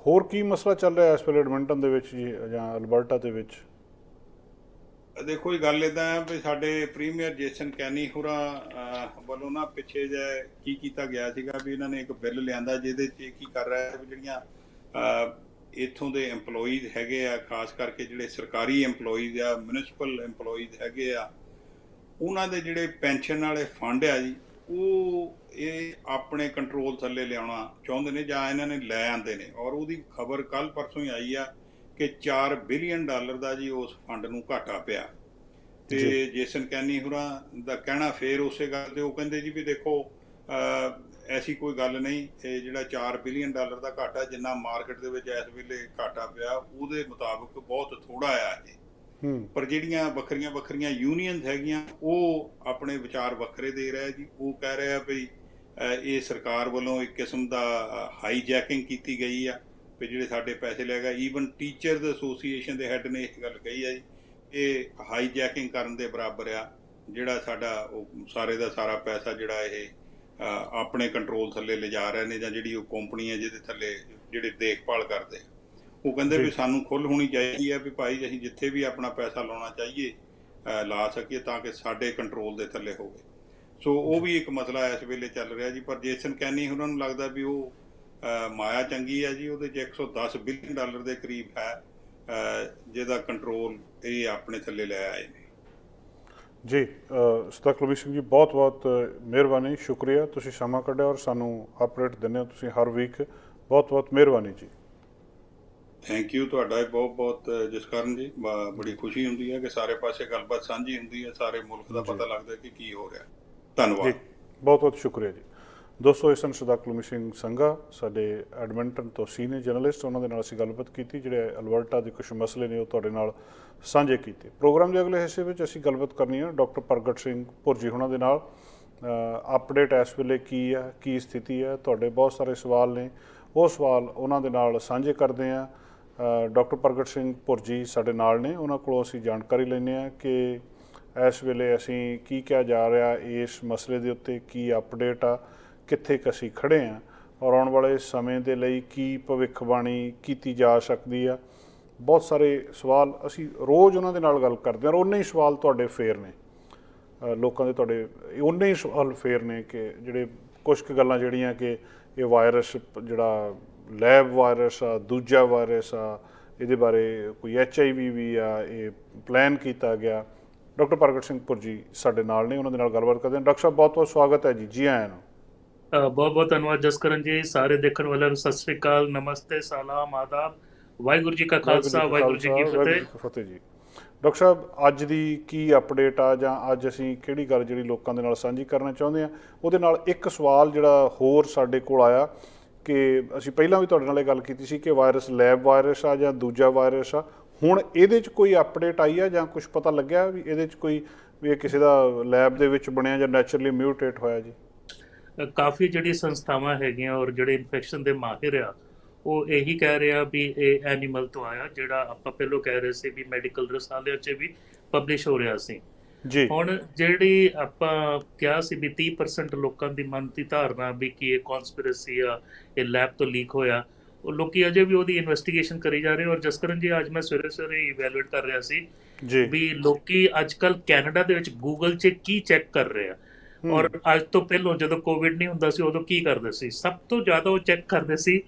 ਹੋਰ ਕੀ ਮਸਲਾ ਚੱਲ ਰਿਹਾ ਇਸ ਵੇਲੇ ਐਡਮਿੰਟਨ ਦੇ ਵਿੱਚ ਜੀ ਜਾਂ ਅਲਬਰਟਾ ਦੇ ਵਿੱਚ? ਦੇਖੋ ਜੀ ਗੱਲ ਇੱਦਾਂ ਹੈ ਵੀ ਸਾਡੇ ਪ੍ਰੀਮੀਅਰ ਜੇਸਨ ਕੈਨੀ ਹੋਰਾਂ ਵੱਲੋਂ ਨਾ ਪਿੱਛੇ ਜਿਹੇ ਕੀ ਕੀਤਾ ਗਿਆ ਸੀਗਾ ਵੀ ਇਹਨਾਂ ਨੇ ਇੱਕ ਬਿੱਲ ਲਿਆਂਦਾ ਜਿਹਦੇ 'ਚ ਕੀ ਕਰ ਰਿਹਾ ਹੈ ਵੀ ਜਿਹੜੀਆਂ ਇੱਥੋਂ ਦੇ EMPLOYEES ਹੈਗੇ ਆ, ਖਾਸ ਕਰਕੇ ਜਿਹੜੇ ਸਰਕਾਰੀ EMPLOYEES ਆ, ਮਿਊਨਿਸਪਲ EMPLOYEES ਹੈਗੇ ਆ, ਉਹਨਾਂ ਦੇ ਜਿਹੜੇ ਪੈਨਸ਼ਨ ਵਾਲੇ ਫੰਡ ਆ ਜੀ, ਉਹ ਇਹ ਆਪਣੇ ਕੰਟਰੋਲ ਥੱਲੇ ਲਿਆਉਣਾ ਚਾਹੁੰਦੇ ਨੇ ਜਾਂ ਇਹਨਾਂ ਨੇ ਲੈ ਆਂਦੇ ਨੇ। ਔਰ ਉਹਦੀ ਖਬਰ ਕੱਲ ਪਰਸੋਂ ਹੀ ਆਈ ਆ ਕਿ $4 ਬਿਲੀਅਨ ਦਾ ਜੀ ਉਸ ਫੰਡ ਨੂੰ ਘਾਟਾ ਪਿਆ। ਤੇ ਜੇਸਨ ਕੈਨੀ ਹੋਰਾਂ ਦਾ ਕਹਿਣਾ ਫੇਰ ਉਸੇ ਗੱਲ ਤੇ, ਉਹ ਕਹਿੰਦੇ ਜੀ ਵੀ ਦੇਖੋ ਐਸੀ ਕੋਈ ਗੱਲ ਨਹੀਂ, ਇਹ ਜਿਹੜਾ $4 ਬਿਲੀਅਨ ਦਾ ਘਾਟਾ ਜਿੰਨਾ ਮਾਰਕੀਟ ਦੇ ਵਿੱਚ ਇਸ ਵੇਲੇ ਘਾਟਾ ਪਿਆ ਉਹਦੇ ਮੁਤਾਬਕ ਬਹੁਤ ਥੋੜਾ ਆ ਇਹ। ਪਰ ਜਿਹੜੀਆਂ ਵੱਖਰੀਆਂ ਵੱਖਰੀਆਂ ਯੂਨੀਅਨਸ ਹੈਗੀਆਂ ਉਹ ਆਪਣੇ ਵਿਚਾਰ ਵੱਖਰੇ ਦੇ ਰਿਹਾ ਜੀ। ਉਹ ਕਹਿ ਰਿਹਾ ਵੀ ਇਹ ਸਰਕਾਰ ਵੱਲੋਂ ਇੱਕ ਕਿਸਮ ਦਾ ਹਾਈਜੈਕਿੰਗ ਕੀਤੀ ਗਈ ਆ ਵੀ ਜਿਹੜੇ ਸਾਡੇ ਪੈਸੇ ਲੈ ਗਏ। ਈਵਨ ਟੀਚਰਸ ਐਸੋਸੀਏਸ਼ਨ ਦੇ ਹੈੱਡ ਨੇ ਇਹ ਗੱਲ ਕਹੀ ਆ ਜੀ, ਇਹ ਹਾਈਜੈਕਿੰਗ ਕਰਨ ਦੇ ਬਰਾਬਰ ਆ, ਜਿਹੜਾ ਸਾਡਾ ਉਹ ਸਾਰੇ ਦਾ ਸਾਰਾ ਪੈਸਾ ਜਿਹੜਾ ਇਹ ਆਪਣੇ ਕੰਟਰੋਲ ਥੱਲੇ ਲਿਜਾ ਰਹੇ ਨੇ, ਜਾਂ ਜਿਹੜੀ ਉਹ ਕੰਪਨੀ ਹੈ ਜਿਹਦੇ ਥੱਲੇ ਜਿਹੜੇ ਦੇਖਭਾਲ ਕਰਦੇ। ਉਹ ਕਹਿੰਦੇ ਵੀ ਸਾਨੂੰ ਖੁੱਲ੍ਹ ਹੋਣੀ ਚਾਹੀਦੀ ਹੈ ਵੀ ਭਾਈ ਅਸੀਂ ਜਿੱਥੇ ਵੀ ਆਪਣਾ ਪੈਸਾ ਲਾਉਣਾ ਚਾਹੀਏ ਲਾ ਸਕੀਏ ਤਾਂ ਕਿ ਸਾਡੇ ਕੰਟਰੋਲ ਦੇ ਥੱਲੇ ਹੋਵੇ। ਸੋ ਉਹ ਵੀ ਇੱਕ ਮਸਲਾ ਇਸ ਵੇਲੇ ਚੱਲ ਰਿਹਾ ਜੀ। ਪਰ ਜੇਸਨ ਕੈਨੀ ਉਹਨਾਂ ਨੂੰ ਲੱਗਦਾ ਵੀ ਉਹ ਮਾਇਆ ਚੰਗੀ ਹੈ ਜੀ, ਉਹਦੇ 'ਚ $110 ਬਿਲੀਅਨ ਦੇ ਕਰੀਬ ਹੈ ਜਿਹਦਾ ਕੰਟਰੋਲ ਇਹ ਆਪਣੇ ਥੱਲੇ ਲੈ ਆਏ ਨੇ ਜੀ। ਸਰਦਾਰ ਕੁਲਬੀਰ ਸਿੰਘ ਜੀ, ਬਹੁਤ ਬਹੁਤ ਮਿਹਰਬਾਨੀ, ਸ਼ੁਕਰੀਆ ਤੁਸੀਂ ਸਮਾਂ ਕੱਢਿਆ ਔਰ ਸਾਨੂੰ ਅਪਡੇਟ ਦਿੰਦੇ ਹੋ ਤੁਸੀਂ ਹਰ ਵੀਕ। ਬਹੁਤ ਬਹੁਤ ਮਿਹਰਬਾਨੀ ਜੀ। ਥੈਂਕ ਯੂ ਤੁਹਾਡਾ ਬਹੁਤ ਬਹੁਤ ਜਸਕਰਨ ਜੀ। ਬੜੀ ਖੁਸ਼ੀ ਹੁੰਦੀ ਹੈ ਕਿ ਸਾਰੇ ਪਾਸੇ ਗੱਲਬਾਤ ਸਾਂਝੀ ਹੁੰਦੀ ਹੈ, ਸਾਰੇ ਮੁਲਕ ਦਾ ਪਤਾ ਲੱਗਦਾ ਕਿ ਕੀ ਹੋ ਰਿਹਾ। ਧੰਨਵਾਦ ਜੀ, ਬਹੁਤ ਬਹੁਤ ਸ਼ੁਕਰੀਆ ਜੀ। ਦੋਸਤੋ, ਇਸ ਸਰਦਾਰ ਕੁਲਬੀਰ ਸਿੰਘ ਸੰਘਾ ਸਾਡੇ ਐਡਮਿੰਟਨ ਤੋਂ ਸੀਨੀਅਰ ਜਰਨਲਿਸਟ, ਉਹਨਾਂ ਦੇ ਨਾਲ ਅਸੀਂ ਗੱਲਬਾਤ ਕੀਤੀ, ਜਿਹੜੇ ਅਲਬਰਟਾ ਦੇ ਕੁਝ ਮਸਲੇ ਨੇ ਉਹ ਤੁਹਾਡੇ ਨਾਲ ਸਾਂਝੇ ਕੀਤੇ। ਪ੍ਰੋਗਰਾਮ ਦੇ ਅਗਲੇ ਹਿੱਸੇ ਵਿੱਚ ਅਸੀਂ ਗੱਲਬਾਤ ਕਰਨੀ ਹੈ ਡਾਕਟਰ ਪ੍ਰਗਟ ਸਿੰਘ ਭੁਰਜੀ ਉਹਨਾਂ ਦੇ ਨਾਲ। ਅਪਡੇਟ ਇਸ ਵੇਲੇ ਕੀ ਹੈ, ਕੀ ਸਥਿਤੀ ਹੈ, ਤੁਹਾਡੇ ਬਹੁਤ ਸਾਰੇ ਸਵਾਲ ਨੇ, ਉਹ ਸਵਾਲ ਉਹਨਾਂ ਦੇ ਨਾਲ ਸਾਂਝੇ ਕਰਦੇ ਹਾਂ। ਡਾਕਟਰ ਪ੍ਰਗਟ ਸਿੰਘ ਭੁਰਜੀ ਸਾਡੇ ਨਾਲ ਨੇ, ਉਹਨਾਂ ਕੋਲੋਂ ਅਸੀਂ ਜਾਣਕਾਰੀ ਲੈਂਦੇ ਹਾਂ ਕਿ ਇਸ ਵੇਲੇ ਅਸੀਂ ਕੀ ਕਿਹਾ ਜਾ ਰਿਹਾ ਇਸ ਮਸਲੇ ਦੇ ਉੱਤੇ, ਕੀ ਅਪਡੇਟ ਆ, ਕਿੱਥੇ ਕੁ ਅਸੀਂ ਖੜ੍ਹੇ ਹਾਂ ਔਰ ਆਉਣ ਵਾਲੇ ਸਮੇਂ ਦੇ ਲਈ ਕੀ ਭਵਿੱਖਬਾਣੀ ਕੀਤੀ ਜਾ ਸਕਦੀ ਆ। ਬਹੁਤ ਸਾਰੇ ਸਵਾਲ ਅਸੀਂ ਰੋਜ਼ ਉਹਨਾਂ ਦੇ ਨਾਲ ਗੱਲ ਕਰਦੇ ਹਾਂ ਔਰ ਉਨੇ ਹੀ ਸਵਾਲ ਤੁਹਾਡੇ ਫੇਰ ਨੇ, ਲੋਕਾਂ ਦੇ ਤੁਹਾਡੇ ਉਨੇ ਹੀ ਸਵਾਲ ਫੇਰ ਨੇ ਕਿ ਜਿਹੜੇ ਕੁਛ ਕੁ ਗੱਲਾਂ ਜਿਹੜੀਆਂ ਕਿ ਇਹ ਵਾਇਰਸ ਜਿਹੜਾ ਲੈਬ ਵਾਇਰਸ ਆ, ਦੂਜਾ ਵਾਇਰਸ ਆ, ਇਹਦੇ ਬਾਰੇ ਕੋਈ HIV ਵੀ ਆ, ਇਹ ਪਲਾਨ ਕੀਤਾ ਗਿਆ। ਡਾਕਟਰ ਪ੍ਰਗਟ ਸਿੰਘ ਭੁਰਜੀ ਸਾਡੇ ਨਾਲ ਨੇ, ਉਹਨਾਂ ਦੇ ਨਾਲ ਗੱਲਬਾਤ ਕਰਦੇ ਹਾਂ। ਡਾਕਟਰ ਸਾਹਿਬ, ਬਹੁਤ ਬਹੁਤ ਸਵਾਗਤ ਹੈ ਜੀ ਆਇਆਂ ਨੂੰ। ਬਹੁਤ ਬਹੁਤ ਧੰਨਵਾਦ ਜਸਕਰਨ ਜੀ। ਸਾਰੇ ਦੇਖਣ ਵਾਲਿਆਂ ਨੂੰ ਸਤਿ ਸ੍ਰੀ ਅਕਾਲ, ਨਮਸਤੇ, ਸਲਾਮ, ਆਦਾਬ, ਵਾਹਿਗੁਰੂ ਜੀ ਕਾ ਖਾਲਸਾ, ਵਾਹਿਗੁਰੂ ਜੀ ਕੀ ਫਤਿਹ ਜੀ। ਡਾਕਟਰ ਸਾਹਿਬ, ਅੱਜ ਦੀ ਕੀ ਅਪਡੇਟ ਆ, ਜਾਂ ਅੱਜ ਅਸੀਂ ਕਿਹੜੀ ਗੱਲ ਜਿਹੜੀ ਲੋਕਾਂ ਦੇ ਨਾਲ ਸਾਂਝੀ ਕਰਨਾ ਚਾਹੁੰਦੇ ਹਾਂ? ਉਹਦੇ ਨਾਲ ਇੱਕ ਸਵਾਲ ਜਿਹੜਾ ਹੋਰ ਸਾਡੇ ਕੋਲ ਆਇਆ ਕਿ ਅਸੀਂ ਪਹਿਲਾਂ ਵੀ ਤੁਹਾਡੇ ਨਾਲ ਇਹ ਗੱਲ ਕੀਤੀ ਸੀ ਕਿ ਵਾਇਰਸ ਲੈਬ ਵਾਇਰਸ ਆ ਜਾਂ ਦੂਜਾ ਵਾਇਰਸ ਆ, ਹੁਣ ਇਹਦੇ 'ਚ ਕੋਈ ਅਪਡੇਟ ਆਈ ਆ ਜਾਂ ਕੁਝ ਪਤਾ ਲੱਗਿਆ ਵੀ ਇਹਦੇ 'ਚ ਕੋਈ ਵੀ ਇਹ ਕਿਸੇ ਦਾ ਲੈਬ ਦੇ ਵਿੱਚ ਬਣਿਆ ਜਾਂ ਨੈਚੁਰਲੀ ਮਿਊਟੇਟ ਹੋਇਆ ਜੀ? ਕਾਫੀ ਜਿਹੜੀ ਸੰਸਥਾਵਾਂ ਹੈਗੀਆਂ ਔਰ ਜਿਹੜੇ ਇਨਫੈਕਸ਼ਨ ਦੇ ਮਾਹਿਰ ਆ ਉਹ ਇਹੀ ਕਹਿ ਰਿਹਾ ਵੀ ਇਹ ਐਨੀਮਲ ਤੋਂ ਆਇਆ, ਜਿਹੜਾ ਆਪਾਂ ਪਹਿਲਾਂ ਕਹਿ ਰਹੇ ਸੀ ਵੀ ਮੈਡੀਕਲ ਰਸਾਲਿਆਂ 'ਚ ਵੀ ਪਬਲਿਸ਼ ਹੋ ਰਿਹਾ ਸੀ ਜੀ। ਹੁਣ ਜਿਹੜੀ ਆਪਾਂ ਕਿਹਾ ਸੀ ਵੀ 30% ਲੋਕਾਂ ਦੀ ਮਨ ਦੀ ਧਾਰਨਾ ਵੀ ਕਿ ਇਹ ਕਨਸਪੀਰੇਸੀ ਆ, ਇਹ ਲੈਬ ਤੋਂ ਲੀਕ ਹੋਇਆ, ਉਹ ਲੋਕੀ ਅਜੇ ਵੀ ਉਹਦੀ ਇਨਵੈਸਟੀਗੇਸ਼ਨ ਕਰੀ ਜਾ ਰਹੇ। ਔਰ ਜਸਕਰਨ ਜੀ, ਅੱਜ ਮੈਂ ਸਵੇਰੇ ਸਵੇਰੇ ਇਵੈਲੂਏਟ ਕਰ ਰਿਹਾ ਸੀ ਵੀ ਲੋਕੀ ਅੱਜ ਕੱਲ੍ਹ ਕੈਨੇਡਾ ਦੇ ਵਿੱਚ ਗੂਗਲ 'ਚ ਕੀ ਚੈੱਕ ਕਰ ਰਹੇ ਆ ਔਰ ਅੱਜ ਤੋਂ ਪਹਿਲਾਂ ਜਦੋਂ ਕੋਵਿਡ ਨਹੀਂ ਹੁੰਦਾ ਸੀ ਉਦੋਂ ਕੀ ਕਰਦੇ ਸੀ। ਸਭ ਤੋਂ ਜ਼ਿਆਦਾ ਉਹ ਚੈੱਕ ਕਰਦੇ ਸੀ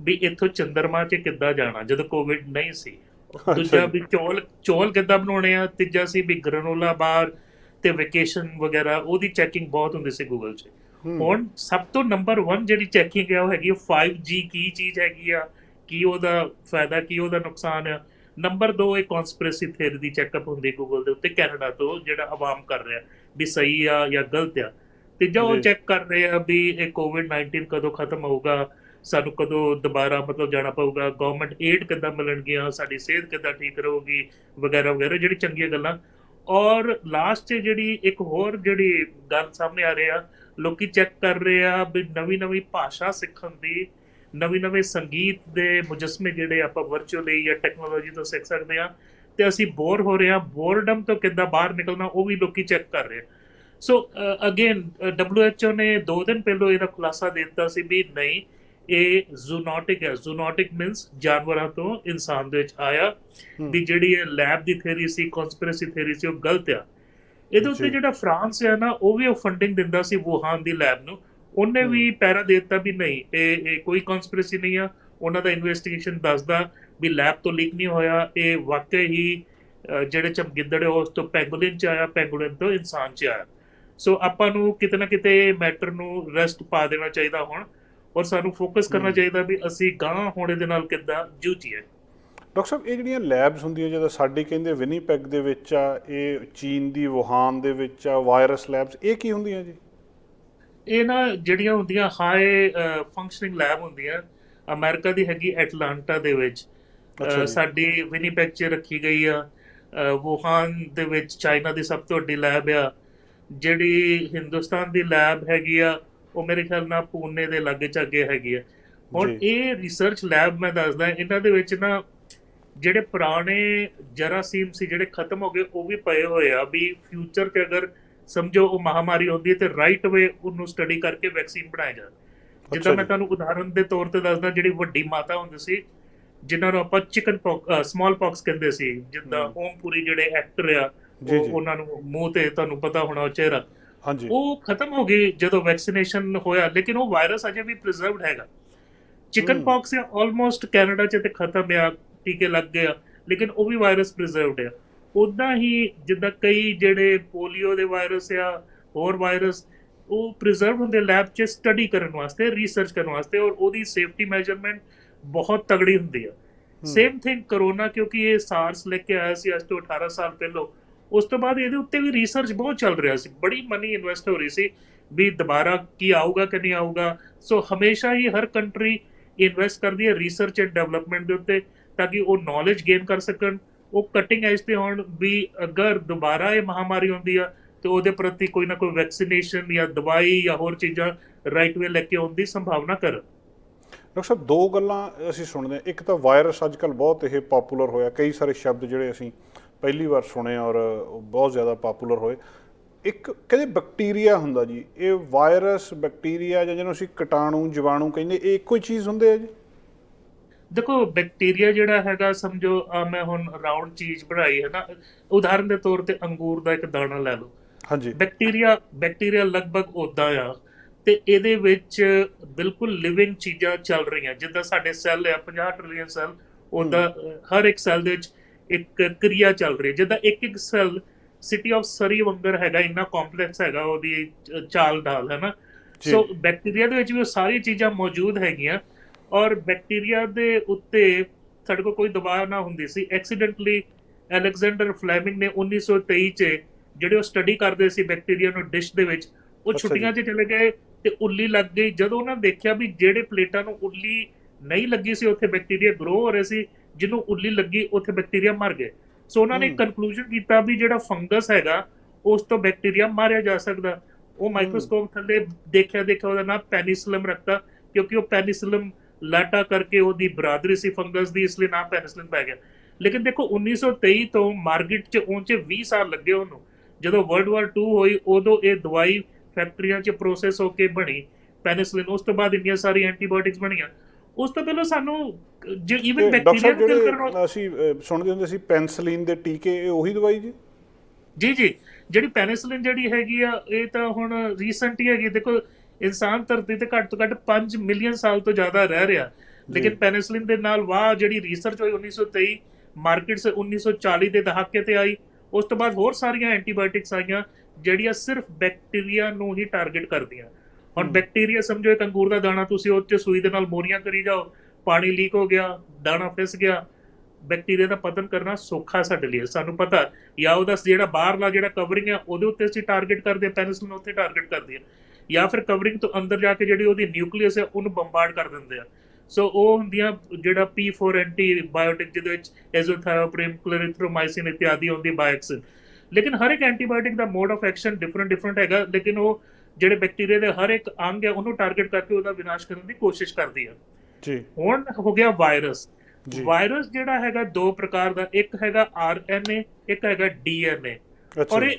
ਵੀ ਇੱਥੋਂ ਚੰਦਰਮਾ 'ਚ ਕਿੱਦਾਂ ਜਾਣਾ ਜਦੋਂ ਕੋਵਿਡ ਨਹੀਂ ਸੀ। ਦੂਜਾ ਵੀ ਚੌਲ ਕਿੱਦਾਂ ਬਣਾਉਣੇ ਆ। ਤੀਜਾ ਸੀ ਵੀ ਗ੍ਰੈਨੋਲਾ ਬਾਰ ਤੇ ਵੈਕੇਸ਼ਨ ਵਗੈਰਾ, ਉਹਦੀ ਚੈਕਿੰਗ ਬਹੁਤ ਹੁੰਦੀ ਸੀ ਗੂਗਲ 'ਚ। ਹੁਣ ਸਭ ਤੋਂ ਨੰਬਰ 1 ਜਿਹੜੀ ਚੈਕਿੰਗ ਹੈ ਉਹ ਹੈਗੀ 5G ਕੀ ਚੀਜ਼ ਹੈਗੀ ਆ, ਕੀ ਉਹਦਾ ਫਾਇਦਾ, ਕੀ ਉਹਦਾ ਨੁਕਸਾਨ ਆ। ਨੰਬਰ 2 ਇਹ ਕਨਸਪੀਰੇਸੀ ਥਿਊਰੀ ਦੀ ਚੈੱਕਅਪ ਹੁੰਦੀ ਗੂਗਲ ਦੇ ਉੱਤੇ ਕੈਨੇਡਾ ਤੋਂ, ਜਿਹੜਾ ਆਵਾਮ ਕਰ ਰਿਹਾ ਵੀ ਸਹੀ ਆ ਜਾਂ ਗਲਤ ਆ। ਤੀਜਾ ਉਹ ਚੈੱਕ ਕਰ ਰਹੇ ਆ ਵੀ ਇਹ ਕੋਵਿਡ-19 ਕਦੋਂ ਖਤਮ ਹੋਊਗਾ, ਸਾਨੂੰ ਕਦੋਂ ਦੁਬਾਰਾ ਮਤਲਬ ਜਾਣਾ ਪਊਗਾ, ਗਵਰਨਮੈਂਟ ਏਡ ਕਿੱਦਾਂ ਮਿਲਣਗੀਆਂ, ਸਾਡੀ ਸਿਹਤ ਕਿੱਦਾਂ ਠੀਕ ਰਹੂਗੀ ਵਗੈਰਾ ਵਗੈਰਾ, ਜਿਹੜੀ ਚੰਗੀਆਂ ਗੱਲਾਂ। ਔਰ ਲਾਸਟ 'ਚ ਜਿਹੜੀ ਇੱਕ ਹੋਰ ਜਿਹੜੀ ਗੱਲ ਸਾਹਮਣੇ ਆ ਰਹੀ ਆ, ਲੋਕੀ ਚੈੱਕ ਕਰ ਰਹੇ ਆ ਵੀ ਨਵੀਂ ਭਾਸ਼ਾ ਸਿੱਖਣ ਦੀ, ਨਵੇਂ ਸੰਗੀਤ ਦੇ ਮੁਜਸਮੇ ਜਿਹੜੇ ਆਪਾਂ ਵਰਚੁਅਲੀ ਜਾਂ ਟੈਕਨੋਲੋਜੀ ਤੋਂ ਸਿੱਖ ਸਕਦੇ ਹਾਂ, ਤੇ ਅਸੀਂ ਬੋਰ ਹੋ ਰਹੇ ਹਾਂ, ਬੋਰਡਮ ਤੋਂ ਕਿੱਦਾਂ ਬਾਹਰ ਨਿਕਲਣਾ ਉਹ ਵੀ ਲੋਕੀ ਚੈੱਕ ਕਰ ਰਹੇ ਆ। ਸੋ ਅਗੇਨ WHO ਨੇ 2 ਦਿਨ ਪਹਿਲਾਂ ਇਹਦਾ ਖੁਲਾਸਾ ਦੇ ਦਿੱਤਾ ਸੀ ਵੀ ਨਹੀਂ, ਇਹ ਜ਼ੂਨੋਟਿਕ ਹੈ। ਜ਼ੂਨੋਟਿਕ ਮੀਨਸ ਜਾਨਵਰਾਂ ਤੋਂ ਇਨਸਾਨ ਦੇ ਵਿੱਚ ਆਇਆ, ਵੀ ਜਿਹੜੀ ਇਹ ਲੈਬ ਦੀ ਥਿਊਰੀ ਸੀ, ਕਨਸਪੀਰੇਸੀ ਥਿਊਰੀ ਸੀ, ਉਹ ਗਲਤ ਆ। ਇਹਦੇ ਉੱਤੇ ਜਿਹੜਾ ਫਰਾਂਸ ਹੈ ਨਾ, ਉਹ ਵੀ ਉਹ ਫੰਡਿੰਗ ਦਿੰਦਾ ਸੀ ਵੂਹਾਨ ਦੀ ਲੈਬ ਨੂੰ, ਉਹਨੇ ਵੀ ਪੈਰਾ ਦੇ ਦਿੱਤਾ ਵੀ ਨਹੀਂ, ਇਹ ਕੋਈ ਕਨਸਪੀਰੇਸੀ ਨਹੀਂ ਆ। ਉਹਨਾਂ ਦਾ ਇਨਵੈਸਟੀਗੇਸ਼ਨ ਦੱਸਦਾ ਵੀ ਲੈਬ ਤੋਂ ਲੀਕ ਨਹੀਂ ਹੋਇਆ, ਇਹ ਵਾਕਈ ਹੀ ਜਿਹੜੇ ਚਮਗਿੱਦੜ ਉਸ ਤੋਂ ਪੈਂਗੋਲਿਨ 'ਚ ਆਇਆ, ਪੈਂਗੋਲਿਨ ਤੋਂ ਇਨਸਾਨ 'ਚ ਆਇਆ। ਸੋ ਆਪਾਂ ਨੂੰ ਕਿਤੇ ਨਾ ਕਿਤੇ ਮੈਟਰ ਨੂੰ ਰੈਸਟ ਪਾ ਦੇਣਾ ਚਾਹੀਦਾ ਹੁਣ, ਔਰ ਸਾਨੂੰ ਫੋਕਸ ਕਰਨਾ ਚਾਹੀਦਾ ਵੀ ਅਸੀਂ ਗਾਂਹ ਹੋਣੇ ਦੇ ਨਾਲ ਕਿੱਦਾਂ ਜੂਝੀਏ। ਡਾਕਟਰ ਸਾਹਿਬ, ਇਹ ਜਿਹੜੀਆਂ ਲੈਬਸ ਹੁੰਦੀਆਂ, ਜਿੱਦਾਂ ਸਾਡੀ ਕਹਿੰਦੇ ਵਿਨੀਪੈਗ ਦੇ ਵਿੱਚ ਆ, ਇਹ ਚੀਨ ਦੀ ਵੁਹਾਨ ਦੇ ਵਿੱਚ ਆ ਵਾਇਰਸ ਲੈਬਸ, ਇਹ ਕੀ ਹੁੰਦੀਆਂ ਜੀ? ਇਹ ਨਾ ਜਿਹੜੀਆਂ ਹੁੰਦੀਆਂ ਹਾਈ ਫੰਕਸ਼ਨਿੰਗ ਲੈਬ ਹੁੰਦੀਆਂ, ਅਮਰੀਕਾ ਦੀ ਹੈਗੀ ਐਟਲਾਂਟਾ ਦੇ ਵਿੱਚ, ਸਾਡੀ ਵਿਨੀਪੈਗ 'ਚ ਰੱਖੀ ਗਈ ਆ। ਵੁਹਾਨ ਦੇ ਵਿੱਚ ਚਾਈਨਾ ਦੀ ਸਭ ਤੋਂ ਵੱਡੀ ਲੈਬ ਆ। ਜਿਹੜੀ ਹਿੰਦੁਸਤਾਨ ਦੀ ਲੈਬ ਹੈਗੀ ਆ ਉਹ ਮੇਰੇ ਖਿਆਲ ਨਾਲ ਪੂਨੇ ਦੇ ਲਾਗੇ ਚਾਗੇ ਹੈਗੀ ਆ। ਹੁਣ ਇਹ ਰਿਸਰਚ ਲੈਬ ਮੈਂ ਦੱਸਦਾ, ਇਹਨਾਂ ਦੇ ਵਿੱਚ ਨਾ ਜਿਹੜੇ ਪੁਰਾਣੇ ਜਰਾਸੀਮ ਸੀ ਜਿਹੜੇ ਖਤਮ ਹੋ ਗਏ ਉਹ ਵੀ ਪਏ ਹੋਏ ਆ, ਵੀ ਫਿਊਚਰ 'ਚ ਅਗਰ ਸਮਝੋ ਉਹ ਮਹਾਮਾਰੀ ਆਉਂਦੀ ਹੈ ਤੇ ਰਾਈਟ ਵੇ ਉਹਨੂੰ ਸਟੱਡੀ ਕਰਕੇ ਵੈਕਸੀਨ ਬਣਾਇਆ ਜਾਵੇ। ਜਿੱਦਾਂ ਮੈਂ ਤੁਹਾਨੂੰ ਉਦਾਹਰਨ ਦੇ ਤੌਰ ਤੇ ਦੱਸਦਾ, ਜਿਹੜੀ ਵੱਡੀ ਮਾਤਾ ਹੁੰਦੀ ਸੀ ਜਿਨ੍ਹਾਂ ਨੂੰ ਆਪਾਂ ਸਮਾਲ ਪੌਕਸ ਕਹਿੰਦੇ ਸੀ, ਜਿੱਦਾਂ ਓਮਪੁਰੀ ਜਿਹੜੇ ਐਕਟਰ ਆ, ਉਹਨਾਂ ਨੂੰ ਮੂੰਹ ਤੇ ਤੁਹਾਨੂੰ ਪਤਾ ਹੋਣਾ ਉਹ ਚਿਹਰਾ, ਉਹ ਖਤਮ ਹੋ ਗਈ ਜਦੋਂ ਵੈਕਸੀਨੇਸ਼ਨ ਹੋਇਆ, ਲੇਕਿਨ ਉਹ ਵਾਇਰਸ ਅਜੇ ਵੀ ਪ੍ਰੀਜ਼ਰਵਡ ਹੈਗਾ। ਚਿਕਨ ਪੌਕਸ ਆ ਆਲਮੋਸਟ ਕੈਨੇਡਾ 'ਚ ਤੇ ਖਤਮ ਆ, ਟੀਕੇ ਲੱਗ ਗਏ ਆ, ਲੇਕਿਨ ਉਹ ਵੀ ਵਾਇਰਸ ਪ੍ਰੀਜ਼ਰਵਡ ਆ। ਉੱਦਾਂ ਹੀ ਜਿੱਦਾਂ ਕਈ ਜਿਹੜੇ ਪੋਲੀਓ ਦੇ ਵਾਇਰਸ ਆ, ਹੋਰ ਵਾਇਰਸ, ਉਹ ਪ੍ਰੀਜ਼ਰਵ ਹੁੰਦੇ ਲੈਬ 'ਚ ਸਟੱਡੀ ਕਰਨ ਵਾਸਤੇ, ਰਿਸਰਚ ਕਰਨ ਵਾਸਤੇ, ਔਰ ਉਹਦੀ ਸੇਫਟੀ ਮੈਜਰਮੈਂਟ ਬਹੁਤ ਤਗੜੀ ਹੁੰਦੀ ਆ। ਸੇਮ ਥਿੰਗ ਕਰੋਨਾ, ਕਿਉਂਕਿ ਇਹ ਸਾਰਸ ਲੈ ਕੇ ਆਇਆ ਸੀ ਅੱਜ ਤੋਂ 18 ਸਾਲ ਪਹਿਲਾਂ, ਉਸ ਤੋਂ ਬਾਅਦ ਇਹਦੇ ਉੱਤੇ ਵੀ ਰਿਸਰਚ ਬਹੁਤ ਚੱਲ ਰਿਹਾ ਸੀ, ਬੜੀ ਮਨੀ ਇਨਵੈਸਟ ਹੋ ਰਹੀ ਸੀ ਵੀ ਦੁਬਾਰਾ ਕੀ ਆਊਗਾ ਕਿ ਨਹੀਂ ਆਊਗਾ। ਸੋ ਹਮੇਸ਼ਾ ਹੀ ਹਰ ਕੰਟਰੀ ਇਨਵੈਸਟ ਕਰਦੀ ਹੈ ਰਿਸਰਚ ਐਂਡ ਡਿਵੈਲਪਮੈਂਟ ਦੇ ਉੱਤੇ, ਤਾਂ ਕਿ ਉਹ ਨੌਲੇਜ ਗੇਨ ਕਰ ਸਕਣ, ਉਹ ਕਟਿੰਗ ਐਜ ਤੇ ਹੋਣ, ਵੀ ਅਗਰ ਦੁਬਾਰਾ ਇਹ ਮਹਾਮਾਰੀ ਆਉਂਦੀ ਆ ਤੇ ਉਹਦੇ ਪ੍ਰਤੀ ਕੋਈ ਨਾ ਕੋਈ ਵੈਕਸੀਨੇਸ਼ਨ ਜਾਂ ਦਵਾਈ ਜਾਂ ਹੋਰ ਚੀਜ਼ਾਂ ਰਾਈਟ ਵੇ ਲੈ ਕੇ ਆਉਣ ਦੀ ਸੰਭਾਵਨਾ ਕਰਨ। ਡਾਕਟਰ ਸਾਹਿਬ, ਦੋ ਗੱਲਾਂ ਅਸੀਂ ਸੁਣਦੇ ਹਾਂ। ਇੱਕ ਤਾਂ ਵਾਇਰਸ ਅੱਜ ਕੱਲ੍ਹ ਬਹੁਤ ਇਹ ਪਾਪੂਲਰ ਹੋਇਆ, ਕਈ ਸਾਰੇ ਸ਼ਬਦ ਜਿਹੜੇ ਅਸੀਂ ਪਹਿਲੀ ਵਾਰ ਸੁਣੇ ਔਰ ਬਹੁਤ ਜ਼ਿਆਦਾ ਪਾਪੂਲਰ ਹੋਏ। ਇੱਕ ਕਹਿੰਦੇ ਬੈਕਟੀਰੀਆ ਹੁੰਦਾ ਜੀ, ਇਹ ਵਾਇਰਸ ਬੈਕਟੀਰੀਆ ਜਾਂ ਜਿਹਨੂੰ ਅਸੀਂ ਕੀਟਾਣੂ ਜੀਵਾਣੂ ਕਹਿੰਦੇ, ਇਹ ਇੱਕੋ ਹੀ ਚੀਜ਼ ਹੁੰਦੇ ਆ ਜੀ? ਦੇਖੋ, ਬੈਕਟੀਰੀਆ ਜਿਹੜਾ ਹੈਗਾ, ਸਮਝੋ ਮੈਂ ਹੁਣ ਰਾਊਂਡ ਚੀਜ਼ ਬਣਾਈ ਹੈ ਨਾ, ਉਦਾਹਰਨ ਦੇ ਤੌਰ ਤੇ ਅੰਗੂਰ ਦਾ ਇੱਕ ਦਾਣਾ ਲੈ ਲਓ। ਬੈਕਟੀਰੀਆ ਲਗਭਗ ਉੱਦਾਂ ਆ, ਤੇ ਇਹਦੇ ਵਿੱਚ ਬਿਲਕੁਲ ਲਿਵਿੰਗ ਚੀਜ਼ਾਂ ਚੱਲ ਰਹੀਆਂ। ਜਿੱਦਾਂ ਸਾਡੇ ਸੈੱਲ ਆ 50 ਟ੍ਰਿਲੀਅਨ ਸੈੱਲ, ਉੱਦਾਂ ਹਰ ਇੱਕ ਸੈੱਲ ਦੇ ਵਿੱਚ ਇੱਕ ਕਿਰਿਆ ਚੱਲ ਰਹੀ ਹੈ। ਜਿੱਦਾਂ ਇੱਕ ਸੈੱਲ ਸਿਟੀ ਆਫ ਸਰੀ ਵਾਂਗਰ ਹੈਗਾ, ਇੰਨਾ ਕੰਪਲੈਕਸ ਹੈਗਾ ਉਹਦੀ ਚਾਲ ਢਾਲ, ਹੈ ਨਾ। ਸੋ ਬੈਕਟੀਰੀਆ ਦੇ ਵਿੱਚ ਵੀ ਉਹ ਸਾਰੀਆਂ ਚੀਜ਼ਾਂ ਮੌਜੂਦ ਹੈਗੀਆਂ, ਔਰ ਬੈਕਟੀਰੀਆ ਦੇ ਉੱਤੇ ਸਾਡੇ ਕੋਲ ਕੋਈ ਦਬਾਅ ਨਾ ਹੁੰਦੀ ਸੀ। ਐਕਸੀਡੈਂਟਲੀ ਅਲੈਗਜ਼ੈਂਡਰ ਫਲੈਮਿੰਗ ਨੇ 1923 'ਚ ਜਿਹੜੇ ਉਹ ਸਟੱਡੀ ਕਰਦੇ ਸੀ ਬੈਕਟੀਰੀਆ ਨੂੰ ਡਿਸ਼ ਦੇ ਵਿੱਚ, ਉਹ ਛੁੱਟੀਆਂ 'ਚ ਚਲੇ ਗਏ ਤੇ ਉੱਲੀ ਲੱਗ ਗਈ। ਜਦੋਂ ਉਹਨਾਂ ਦੇਖਿਆ ਵੀ ਜਿਹੜੇ ਪਲੇਟਾਂ ਨੂੰ ਉੱਲੀ ਨਹੀਂ ਲੱਗੀ ਸੀ ਉੱਥੇ ਬੈਕਟੀਰੀਆ ਗਰੋ ਹੋ ਰਹੇ ਸੀ, ਜਿਹਨੂੰ ਉੱਲੀ ਲੱਗੀ ਉੱਥੇ ਬੈਕਟੀਰੀਆ ਮਰ ਗਏ। ਸੋ ਉਹਨਾਂ ਨੇ ਕਨਕਲੂਜਨ ਕੀਤਾ ਵੀ ਜਿਹੜਾ ਫੰਗਸ ਹੈਗਾ ਉਸ ਤੋਂ ਬੈਕਟੀਰੀਆ ਮਾਰਿਆ ਜਾ ਸਕਦਾ। ਉਹ ਮਾਈਕਰੋਸਕੋਪ ਥੱਲੇ ਦੇਖਿਆ ਉਹਦਾ ਨਾਮ ਪੈਨੀਸਿਲਮ ਰੱਖਤਾ, ਕਿਉਂਕਿ ਉਹ ਪੈਨੀਸਿਲਮ ਲਾਟਾ ਕਰਕੇ ਉਹਦੀ ਬਰਾਦਰੀ ਸੀ ਫੰਗਸ ਦੀ, ਇਸ ਲਈ ਨਾਮ ਪੈਨੀਸਿਲਮ ਪੈ ਗਿਆ। ਲੇਕਿਨ ਦੇਖੋ 1923 ਤੋਂ ਮਾਰਕੀਟ 'ਚ ਪਹੁੰਚੇ 20 ਸਾਲ ਲੱਗੇ ਉਹਨੂੰ। ਜਦੋਂ ਵਰਲਡ ਵਾਰ 2 ਹੋਈ ਉਦੋਂ ਇਹ ਦਵਾਈ ਫੈਕਟਰੀਆਂ 'ਚ ਪ੍ਰੋਸੈਸ ਹੋ ਕੇ ਬਣੀ ਪੈਨੀਸਿਲਿਨ। ਉਸ ਤੋਂ ਬਾਅਦ ਇੰਨੀਆਂ ਸਾਰੀ ਐਂਟੀਬਾਇਓਟਿਕਸ ਬਣੀਆਂ। ਉਸ ਤੋਂ ਪਹਿਲਾਂ ਸਾਨੂੰ ਜੇ ਈਵਨ ਬੈਕਟੀਰੀਆ ਨੂੰ ਕਿਲ ਕਰਨ, ਅਸੀਂ ਸੁਣਦੇ ਹੁੰਦੇ ਸੀ ਪੈਨਸਿਲਿਨ ਦੇ ਟੀਕੇ, ਇਹ ਉਹੀ ਦਵਾਈ ਜੀ? ਜੀ, ਜਿਹੜੀ ਪੈਨੀਸਿਲਿਨ ਜਿਹੜੀ ਹੈਗੀ ਆ, ਇਹ ਤਾਂ ਹੁਣ ਰੀਸੈਂਟ ਹੀ ਹੈਗੀ। ਦੇਖੋ, ਇਨਸਾਨ ਧਰਤੀ ਤੇ ਘੱਟ ਤੋਂ ਘੱਟ 5 ਮਿਲੀਅਨ ਸਾਲ ਤੋਂ ਜ਼ਿਆਦਾ ਰਹਿ ਰਿਹਾ, ਲੇਕਿਨ ਪੈਨੀਸਿਲਿਨ ਦੇ ਨਾਲ ਜਿਹੜੀ ਰਿਸਰਚ ਹੋਈ 1923, ਮਾਰਕੀਟ 'ਚ 1940 ਦੇ ਦਹਾਕੇ ਤੇ ਆਈ। ਉਸ ਤੋਂ ਬਾਅਦ ਹੋਰ ਸਾਰੀਆਂ ਐਂਟੀਬਾਇਓਟਿਕਸ ਆਈਆਂ ਜਿਹੜੀਆਂ ਸਿਰਫ ਬੈਕਟੀਰੀਆ ਨੂੰ ਹੀ ਟਾਰਗੇਟ ਕਰਦੀਆਂ। ਹੁਣ ਬੈਕਟੀਰੀਆ ਸਮਝੋ ਇੱਕ ਅੰਗੂਰ ਦਾ ਦਾਣਾ, ਤੁਸੀਂ ਉਹ 'ਚ ਸੂਈ ਦੇ ਨਾਲ ਮੋਰੀਆਂ ਕਰੀ ਜਾਓ, ਪਾਣੀ ਲੀਕ ਹੋ ਗਿਆ, ਦਾਣਾ ਫਿਸ ਗਿਆ। ਬੈਕਟੀਰੀਆ ਦਾ ਪਤਨ ਕਰਨਾ ਸੌਖਾ ਸਾਡੇ ਲਈ, ਸਾਨੂੰ ਪਤਾ। ਜਾਂ ਉਹਦਾ ਜਿਹੜਾ ਬਾਹਰਲਾ ਜਿਹੜਾ ਕਵਰਿੰਗ ਆ ਉਹਦੇ ਉੱਤੇ ਅਸੀਂ ਟਾਰਗੇਟ ਕਰਦੇ ਹਾਂ, ਪੈਨੀਸਿਲਿਨ ਉੱਥੇ ਟਾਰਗੇਟ ਕਰਦੀ ਆ, ਜਾਂ ਫਿਰ ਕਵਰਿੰਗ ਤੋਂ ਅੰਦਰ ਜਾ ਕੇ ਜਿਹੜੀ ਉਹਦੀ ਨਿਊਕਲੀਅਸ ਹੈ ਉਹਨੂੰ ਬੰਬਾਰਡ ਕਰ ਦਿੰਦੇ ਆ। ਸੋ ਉਹ ਹੁੰਦੀਆਂ ਜਿਹੜਾ P4 ਐਂਟੀਬਾਇਓਟਿਕ, ਜਿਹਦੇ ਵਿੱਚ ਐਜ਼ੋਥੈਰਾਪ੍ਰਿਮ, ਕਲੈਰੀਥਰੋਮਾਈਸਿਨ ਇਤਿਆਦੀ ਹੁੰਦੀ ਬਾਇਓਕਸਿਨ। ਲੇਕਿਨ ਹਰ ਇੱਕ antibiotic the mode of action different ਹੈਗਾ, ਲੇਕਿਨ ਉਹ ਜਿਹੜੇ ਬੈਕਟੀਰੀਆ ਦੇ ਹਰ ਇੱਕ ਅੰਗ ਹੈ ਉਹਨੂੰ ਟਾਰਗੇਟ ਕਰਕੇ ਉਹਦਾ ਵਿਨਾਸ਼ ਕਰਨ ਦੀ ਕੋਸ਼ਿਸ਼ ਕਰਦੀ ਆ। ਹੁਣ ਹੋ ਗਿਆ ਵਾਇਰਸ। ਵਾਇਰਸ ਜਿਹੜਾ ਹੈਗਾ 2 ਪ੍ਰਕਾਰ ਦਾ, ਇੱਕ ਹੈਗਾ RNA, ਇੱਕ ਹੈਗਾ DNA। ਔਰ ਇਹ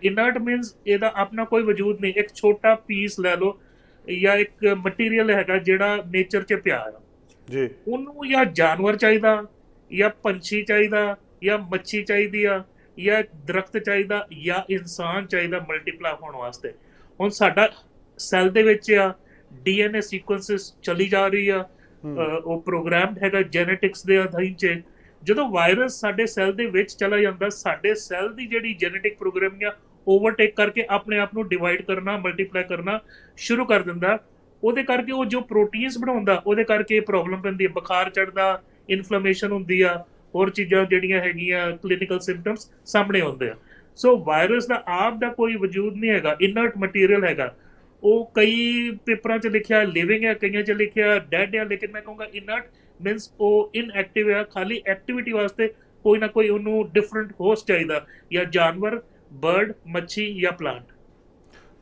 ਇਨਰਟ ਮੀਨਸ ਇਹਦਾ ਆਪਣਾ ਕੋਈ ਵਜੂਦ ਨਹੀਂ। ਇੱਕ ਛੋਟਾ ਪੀਸ ਲੈ ਲਓ ਜਾਂ ਇੱਕ ਮਟੀਰੀਅਲ ਹੈਗਾ ਜਿਹੜਾ ਨੇਚਰ 'ਚ ਪਿਆ ਆ, ਉਹਨੂੰ ਜਾਂ ਜਾਨਵਰ ਚਾਹੀਦਾ, ਜਾਂ ਪੰਛੀ ਚਾਹੀਦਾ, ਜਾਂ ਮੱਛੀ ਚਾਹੀਦੀ ਆ, ਜਾਂ ਦਰਖਤ ਚਾਹੀਦਾ, ਜਾਂ ਇਨਸਾਨ ਚਾਹੀਦਾ ਮਲਟੀਪਲਾਈ ਹੋਣ ਵਾਸਤੇ। ਹੁਣ ਸਾਡਾ ਸੈੱਲ ਦੇ ਵਿੱਚ ਆ DNA ਸੀਕੁਐਂਸਿਸ ਚਲੀ ਜਾ ਰਹੀ ਆ, ਉਹ ਪ੍ਰੋਗਰਾਮਡ ਹੈਗਾ ਜੈਨੇਟਿਕਸ ਦੇ ਅਧੀਨ 'ਚ। ਜਦੋਂ ਵਾਇਰਸ ਸਾਡੇ ਸੈੱਲ ਦੇ ਵਿੱਚ ਚਲਾ ਜਾਂਦਾ, ਸਾਡੇ ਸੈੱਲ ਦੀ ਜਿਹੜੀ ਜੈਨੇਟਿਕ ਪ੍ਰੋਗਰਾਮਿੰਗ ਆ ਓਵਰਟੇਕ ਕਰਕੇ ਆਪਣੇ ਆਪ ਨੂੰ ਡਿਵਾਈਡ ਕਰਨਾ, ਮਲਟੀਪਲਾਈ ਕਰਨਾ ਸ਼ੁਰੂ ਕਰ ਦਿੰਦਾ। ਉਹਦੇ ਕਰਕੇ ਉਹ ਜੋ ਪ੍ਰੋਟੀਨਸ ਬਣਾਉਂਦਾ, ਉਹਦੇ ਕਰਕੇ ਪ੍ਰੋਬਲਮ ਪੈਂਦੀ ਹੈ, ਬੁਖਾਰ ਚੜਦਾ, ਇਨਫਲੇਮੇਸ਼ਨ ਹੁੰਦੀ ਆ, ਹੋਰ ਚੀਜ਼ਾਂ ਜਿਹੜੀਆਂ ਹੈਗੀਆਂ ਕਲੀਨਿਕਲ ਸਿੰਪਟਮਸ ਸਾਹਮਣੇ ਆਉਂਦੇ ਆ। ਸੋ ਵਾਇਰਸ ਦਾ ਆਪ ਦਾ ਕੋਈ ਵਜੂਦ ਨਹੀਂ ਹੈਗਾ, ਇਨਰਟ ਮਟੀਰੀਅਲ ਹੈਗਾ। ਉਹ ਕਈ ਪੇਪਰਾਂ 'ਚ ਲਿਖਿਆ ਲਿਵਿੰਗ ਹੈ, ਕਈਆਂ 'ਚ ਲਿਖਿਆ ਡੈਡ ਹੈ, ਲੇਕਿਨ ਮੈਂ ਕਹੂੰਗਾ ਇਨਰਟ ਮੀਨਸ ਉਹ ਇਨਐਕਟਿਵ ਹੈ। ਖਾਲੀ ਐਕਟੀਵਿਟੀ ਵਾਸਤੇ ਕੋਈ ਨਾ ਕੋਈ ਉਹਨੂੰ ਡਿਫਰੈਂਟ ਹੋਸਟ ਚਾਹੀਦਾ, ਜਾਂ ਜਾਨਵਰ, ਬਰਡ, ਮੱਛੀ ਜਾਂ ਪਲਾਂਟ।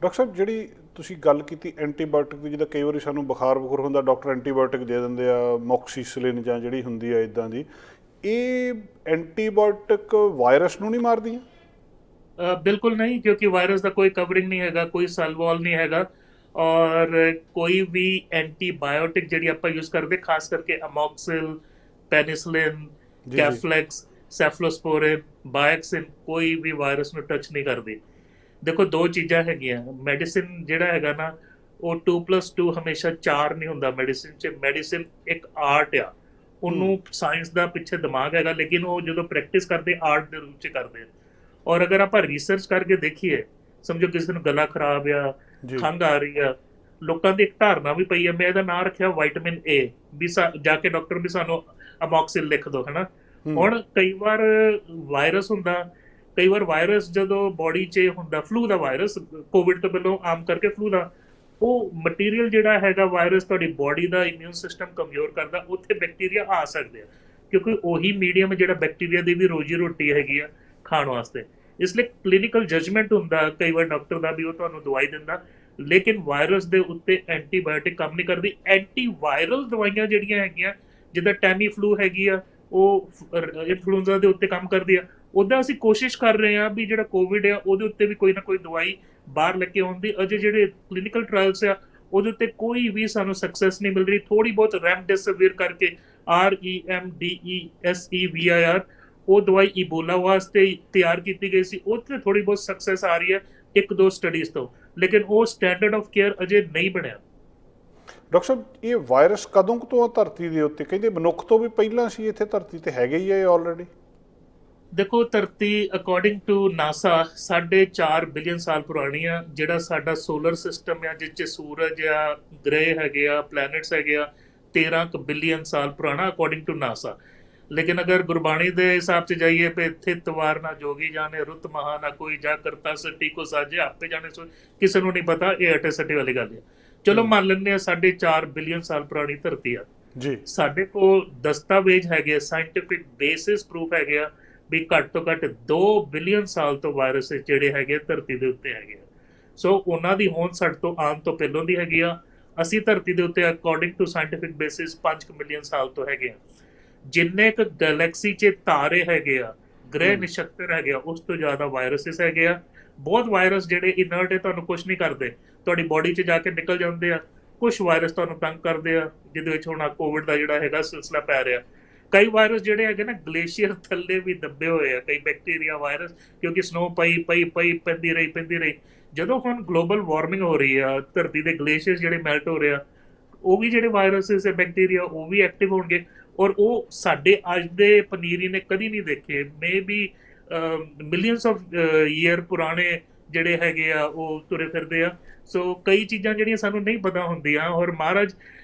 ਡਾਕਟਰ ਸਾਹਿਬ, ਜਿਹੜੀ ਤੁਸੀਂ ਗੱਲ ਕੀਤੀ ਐਂਟੀਬਾਇਓਟਿਕ ਦੀ, ਜਿੱਦਾਂ ਕਈ ਵਾਰੀ ਸਾਨੂੰ ਬੁਖਾਰ ਹੁੰਦਾ, ਡਾਕਟਰ ਐਂਟੀਬਾਇਓਟਿਕ ਦੇ ਦਿੰਦੇ ਆ, ਮੌਕਸੀਸਿਲਿਨ ਜਾਂ ਜਿਹੜੀ ਹੁੰਦੀ ਆ ਇੱਦਾਂ ਦੀ, ਇਹ ਐਂਟੀਬਾਇਓਟਿਕ ਵਾਇਰਸ ਨੂੰ ਨਹੀਂ ਮਾਰਦੀਆਂ? ਬਿਲਕੁਲ ਨਹੀਂ, ਕਿਉਂਕਿ ਵਾਇਰਸ ਦਾ ਕੋਈ ਕਵਰਿੰਗ ਨਹੀਂ ਹੈਗਾ, ਕੋਈ ਸੈਲ ਵਾਲ ਨਹੀਂ ਹੈਗਾ। ਔਰ ਕੋਈ ਵੀ ਐਂਟੀਬਾਇਓਟਿਕ ਜਿਹੜੀ ਆਪਾਂ ਯੂਜ਼ ਕਰਦੇ, ਖਾਸ ਕਰਕੇ ਅਮੋਕਸਿਲ, ਪੈਨਿਸਿਲਿਨ, ਕੈਫਲੈਕਸ, ਸੈਫਲੋਸਪੋਰਿਨ, ਬਾਇਕਸਿਨ, ਕੋਈ ਵੀ ਵਾਇਰਸ ਨੂੰ ਟੱਚ ਨਹੀਂ ਕਰਦੀ। ਦੇਖੋ ਦੋ ਚੀਜ਼ਾਂ ਹੈਗੀਆਂ, ਮੈਡੀਸਿਨ ਜਿਹੜਾ ਹੈਗਾ ਨਾ ਉਹ 2+2 ਹਮੇਸ਼ਾ 4 ਨਹੀਂ ਹੁੰਦਾ। ਮੈਡੀਸਿਨ 'ਚ ਮੈਡੀਸਿਨ ਇੱਕ ਆਰਟ ਆ, ਉਹਨੂੰ ਸਾਇੰਸ ਦਾ ਪਿੱਛੇ ਦਿਮਾਗ ਹੈਗਾ, ਲੇਕਿਨ ਉਹ ਜਦੋਂ ਪ੍ਰੈਕਟਿਸ ਕਰਦੇ ਆਰਟ ਦੇ ਰੂਪ 'ਚ ਕਰਦੇ ਆ। ਔਰ ਅਗਰ ਆਪਾਂ ਰਿਸਰਚ ਕਰਕੇ ਦੇਖੀਏ, ਸਮਝੋ ਕਿਸੇ ਨੂੰ ਗਲਾ ਖਰਾਬ ਆ, ਖੰਘ ਆ ਰਹੀ ਆ, ਲੋਕਾਂ ਦੀ ਇੱਕ ਧਾਰਨਾ ਵੀ ਪਈ ਆ, ਮੈਂ ਇਹਦਾ ਨਾਂ ਰੱਖਿਆ ਵਿਟਾਮਿਨ ਏ, ਵੀ ਜਾ ਕੇ ਡਾਕਟਰ ਵੀ ਸਾਨੂੰ ਅਮੋਕਸਿਲ ਲਿਖ ਦਿਓ, ਹੈ ਨਾ। ਹੁਣ ਕਈ ਵਾਰ ਵਾਇਰਸ ਹੁੰਦਾ, ਕਈ ਵਾਰ ਵਾਇਰਸ ਜਦੋਂ ਬੋਡੀ 'ਚ ਹੁੰਦਾ, ਫਲੂ ਦਾ ਵਾਇਰਸ, ਕੋਵਿਡ ਤੋਂ ਪਹਿਲਾਂ ਆਮ ਕਰਕੇ ਫਲੂ ਦਾ, ਉਹ ਮਟੀਰੀਅਲ ਜਿਹੜਾ ਹੈਗਾ ਵਾਇਰਸ ਤੁਹਾਡੀ ਬੋਡੀ ਦਾ ਇਮਿਊਨ ਸਿਸਟਮ ਕਮਜ਼ੋਰ ਕਰਦਾ, ਉੱਥੇ ਬੈਕਟੀਰੀਆ ਆ ਸਕਦੇ ਆ, ਕਿਉਂਕਿ ਉਹੀ ਮੀਡੀਅਮ ਜਿਹੜਾ ਬੈਕਟੀਰੀਆ ਦੀ ਵੀ ਰੋਜੀ ਰੋਟੀ ਹੈਗੀ ਆ ਖਾਣ ਵਾਸਤੇ। ਇਸ ਲਈ ਕਲੀਨਿਕਲ ਜਜਮੈਂਟ ਹੁੰਦਾ ਕਈ ਵਾਰ ਡਾਕਟਰ ਦਾ ਵੀ, ਉਹ ਤੁਹਾਨੂੰ ਦਵਾਈ ਦਿੰਦਾ, ਲੇਕਿਨ ਵਾਇਰਸ ਦੇ ਉੱਤੇ ਐਂਟੀਬਾਇਓਟਿਕ ਕੰਮ ਨਹੀਂ ਕਰਦੀ। ਐਂਟੀਵਾਇਰਲ ਦਵਾਈਆਂ ਜਿਹੜੀਆਂ ਹੈਗੀਆਂ, ਜਿੱਦਾਂ ਟੈਮੀ ਫਲੂ ਹੈਗੀ ਆ, ਉਹ ਇਨਫਲੂਐਂਜ਼ਾ ਦੇ ਉੱਤੇ ਕੰਮ ਕਰਦੀ ਆ। ਉੱਦਾਂ ਅਸੀਂ ਕੋਸ਼ਿਸ਼ ਕਰ ਰਹੇ ਹਾਂ ਵੀ ਜਿਹੜਾ ਕੋਵਿਡ ਆ ਉਹਦੇ ਉੱਤੇ ਵੀ ਕੋਈ ਨਾ ਕੋਈ ਦਵਾਈ ਬਾਹਰ ਲੈ ਕੇ ਆਉਣ ਦੀ। ਅਜੇ ਜਿਹੜੇ ਕਲੀਨਿਕਲ ਟ੍ਰਾਇਲਸ ਆ ਉਹਦੇ ਉੱਤੇ ਕੋਈ ਵੀ ਸਾਨੂੰ ਸਕਸੈਸ ਨਹੀਂ ਮਿਲ ਰਹੀ। ਥੋੜੀ ਬਹੁਤ ਰੈਮਡੇਸਿਵਿਰ ਕਰਕੇ, REMDESEVIR, ਉਹ ਦਵਾਈ ਇਬੋਲਾ ਵਾਸਤੇ ਤਿਆਰ ਕੀਤੀ ਗਈ ਸੀ, ਉੱਥੇ ਥੋੜੀ ਬਹੁਤ ਸਕਸੈਸ ਆ ਰਹੀ ਹੈ 1-2 ਸਟੱਡੀਜ਼ ਤੋਂ, ਲੇਕਿਨ ਉਹ ਸਟੈਂਡਰਡ ਆਫ ਕੇਅਰ ਅਜੇ ਨਹੀਂ ਬਣਿਆ। ਡਾਕਟਰ ਸਾਹਿਬ, ਇਹ ਵਾਇਰਸ ਕਦੋਂ ਤੋਂ ਆ ਧਰਤੀ ਦੇ ਉੱਤੇ? ਕਹਿੰਦੇ ਮਨੁੱਖ ਤੋਂ ਵੀ ਪਹਿਲਾਂ ਸੀ, ਇੱਥੇ ਧਰਤੀ ਤੇ ਹੈਗੇ ਹੀ ਆ ਇਹ ਆਲਰੇਡੀ। ਦੇਖੋ, ਧਰਤੀ ਅਕੋਰਡਿੰਗ ਟੂ ਨਾਸਾ 4.5 ਬਿਲੀਅਨ ਸਾਲ ਪੁਰਾਣੀ ਆ। ਜਿਹੜਾ ਸਾਡਾ ਸੋਲਰ ਸਿਸਟਮ ਆ, ਜਿਸ 'ਚ ਸੂਰਜ ਆ, ਗ੍ਰਹਿ ਹੈਗੇ ਆ, ਪਲੈਨਟਸ ਹੈਗੇ ਆ, 13 ਬਿਲੀਅਨ ਸਾਲ ਪੁਰਾਣਾ ਅਕੋਰਡਿੰਗ ਟੂ ਨਾਸਾ। ਲੇਕਿਨ ਅਗਰ ਗੁਰਬਾਣੀ ਦੇ ਹਿਸਾਬ 'ਚ ਜਾਈਏ ਤੇ ਇੱਥੇ ਤਵਾਰ ਨਾ ਜੋਗੀ ਜਾਣੇ, ਰੁੱਤ ਮਹਾ ਨਾ ਕੋਈ, ਜਾ ਕਰਤਾ ਸਟੀ ਕੋ ਸਾਜੇ ਆਪੇ ਜਾਣੇ ਸੋ, ਕਿਸੇ ਨੂੰ ਨਹੀਂ ਪਤਾ। ਇਹ ਅਟੇ ਸਟੀ ਵਾਲੀ ਗੱਲ ਹੈ। ਚਲੋ ਮੰਨ ਲੈਂਦੇ ਆ 4.5 ਬਿਲੀਅਨ ਸਾਲ ਪੁਰਾਣੀ ਧਰਤੀ ਆ ਜੀ। ਸਾਡੇ ਕੋਲ ਦਸਤਾਵੇਜ਼ ਹੈਗੇ, ਸਾਇੰਟੀਫਿਕ ਬੇਸਿਸ ਪ੍ਰੂਫ ਹੈਗੇ ਆ ਵੀ ਘੱਟ ਤੋਂ ਘੱਟ 2 ਬਿਲੀਅਨ ਸਾਲ ਤੋਂ ਵਾਇਰਸ ਜਿਹੜੇ ਹੈਗੇ ਧਰਤੀ ਦੇ ਉੱਤੇ ਹੈਗੇ ਆ। ਸੋ ਉਹਨਾਂ ਦੀ ਹੋਂਦ ਸਾਡੇ ਤੋਂ ਆਉਣ ਤੋਂ ਪਹਿਲਾਂ ਦੀ ਹੈਗੀ ਆ। ਅਸੀਂ ਧਰਤੀ ਦੇ ਉੱਤੇ according to scientific basis 5 million ਸਾਲ ਤੋਂ ਹੈਗੇ ਆ। ਜਿੰਨੇ ਕੁ ਗੈਲੈਕਸੀ 'ਚ ਤਾਰੇ ਹੈਗੇ ਆ, ਗ੍ਰਹਿ ਨਛੱਤਰ ਹੈਗੇ ਆ, ਉਸ ਤੋਂ ਜ਼ਿਆਦਾ ਵਾਇਰਸਿਸ ਹੈਗੇ ਆ। ਬਹੁਤ ਵਾਇਰਸ ਜਿਹੜੇ ਇਨਰਟ ਹੈ, ਤੁਹਾਨੂੰ ਕੁਛ ਨਹੀਂ ਕਰਦੇ, ਤੁਹਾਡੀ ਬੋਡੀ 'ਚ ਜਾ ਕੇ ਨਿਕਲ ਜਾਂਦੇ ਆ। ਕੁਛ ਵਾਇਰਸ ਤੁਹਾਨੂੰ ਤੰਗ ਕਰਦੇ ਆ, ਜਿਹਦੇ ਵਿੱਚ ਹੁਣ ਕੋਵਿਡ ਦਾ ਜਿਹੜਾ ਹੈਗਾ ਸਿਲਸਿਲਾ ਪੈ ਰਿਹਾ। ਕਈ ਵਾਇਰਸ ਜਿਹੜੇ ਹੈਗੇ ਨਾ ਗਲੇਸ਼ੀਅਰ ਥੱਲੇ ਵੀ ਦੱਬੇ ਹੋਏ ਆ, ਕਈ ਬੈਕਟੀਰੀਆ ਵਾਇਰਸ, ਕਿਉਂਕਿ ਸਨੋ ਪੈਂਦੀ ਰਹੀ। ਜਦੋਂ ਹੁਣ ਗਲੋਬਲ ਵਾਰਮਿੰਗ ਹੋ ਰਹੀ ਆ, ਧਰਤੀ ਦੇ ਗਲੇਸ਼ੀਅਰ ਜਿਹੜੇ ਮੈਲਟ ਹੋ ਰਹੇ ਆ, ਉਹ ਵੀ ਜਿਹੜੇ ਵਾਇਰਸਿਸ ਬੈਕਟੀਰੀਆ ਉਹ ਵੀ ਐਕਟਿਵ ਹੋਣਗੇ। ਔਰ ਉਹ ਸਾਡੇ ਅੱਜ ਦੇ ਪਨੀਰੀ ਨੇ ਕਦੀ ਨਹੀਂ ਦੇਖੇ। Maybe millions of year ਪੁਰਾਣੇ ਜਿਹੜੇ ਹੈਗੇ ਆ ਉਹ ਤੁਰੇ ਫਿਰਦੇ ਆ। ਸੋ ਕਈ ਚੀਜ਼ਾਂ ਜਿਹੜੀਆਂ ਸਾਨੂੰ ਨਹੀਂ ਪਤਾ ਹੁੰਦੀਆਂ। ਔਰ ਮਹਾਰਾਜ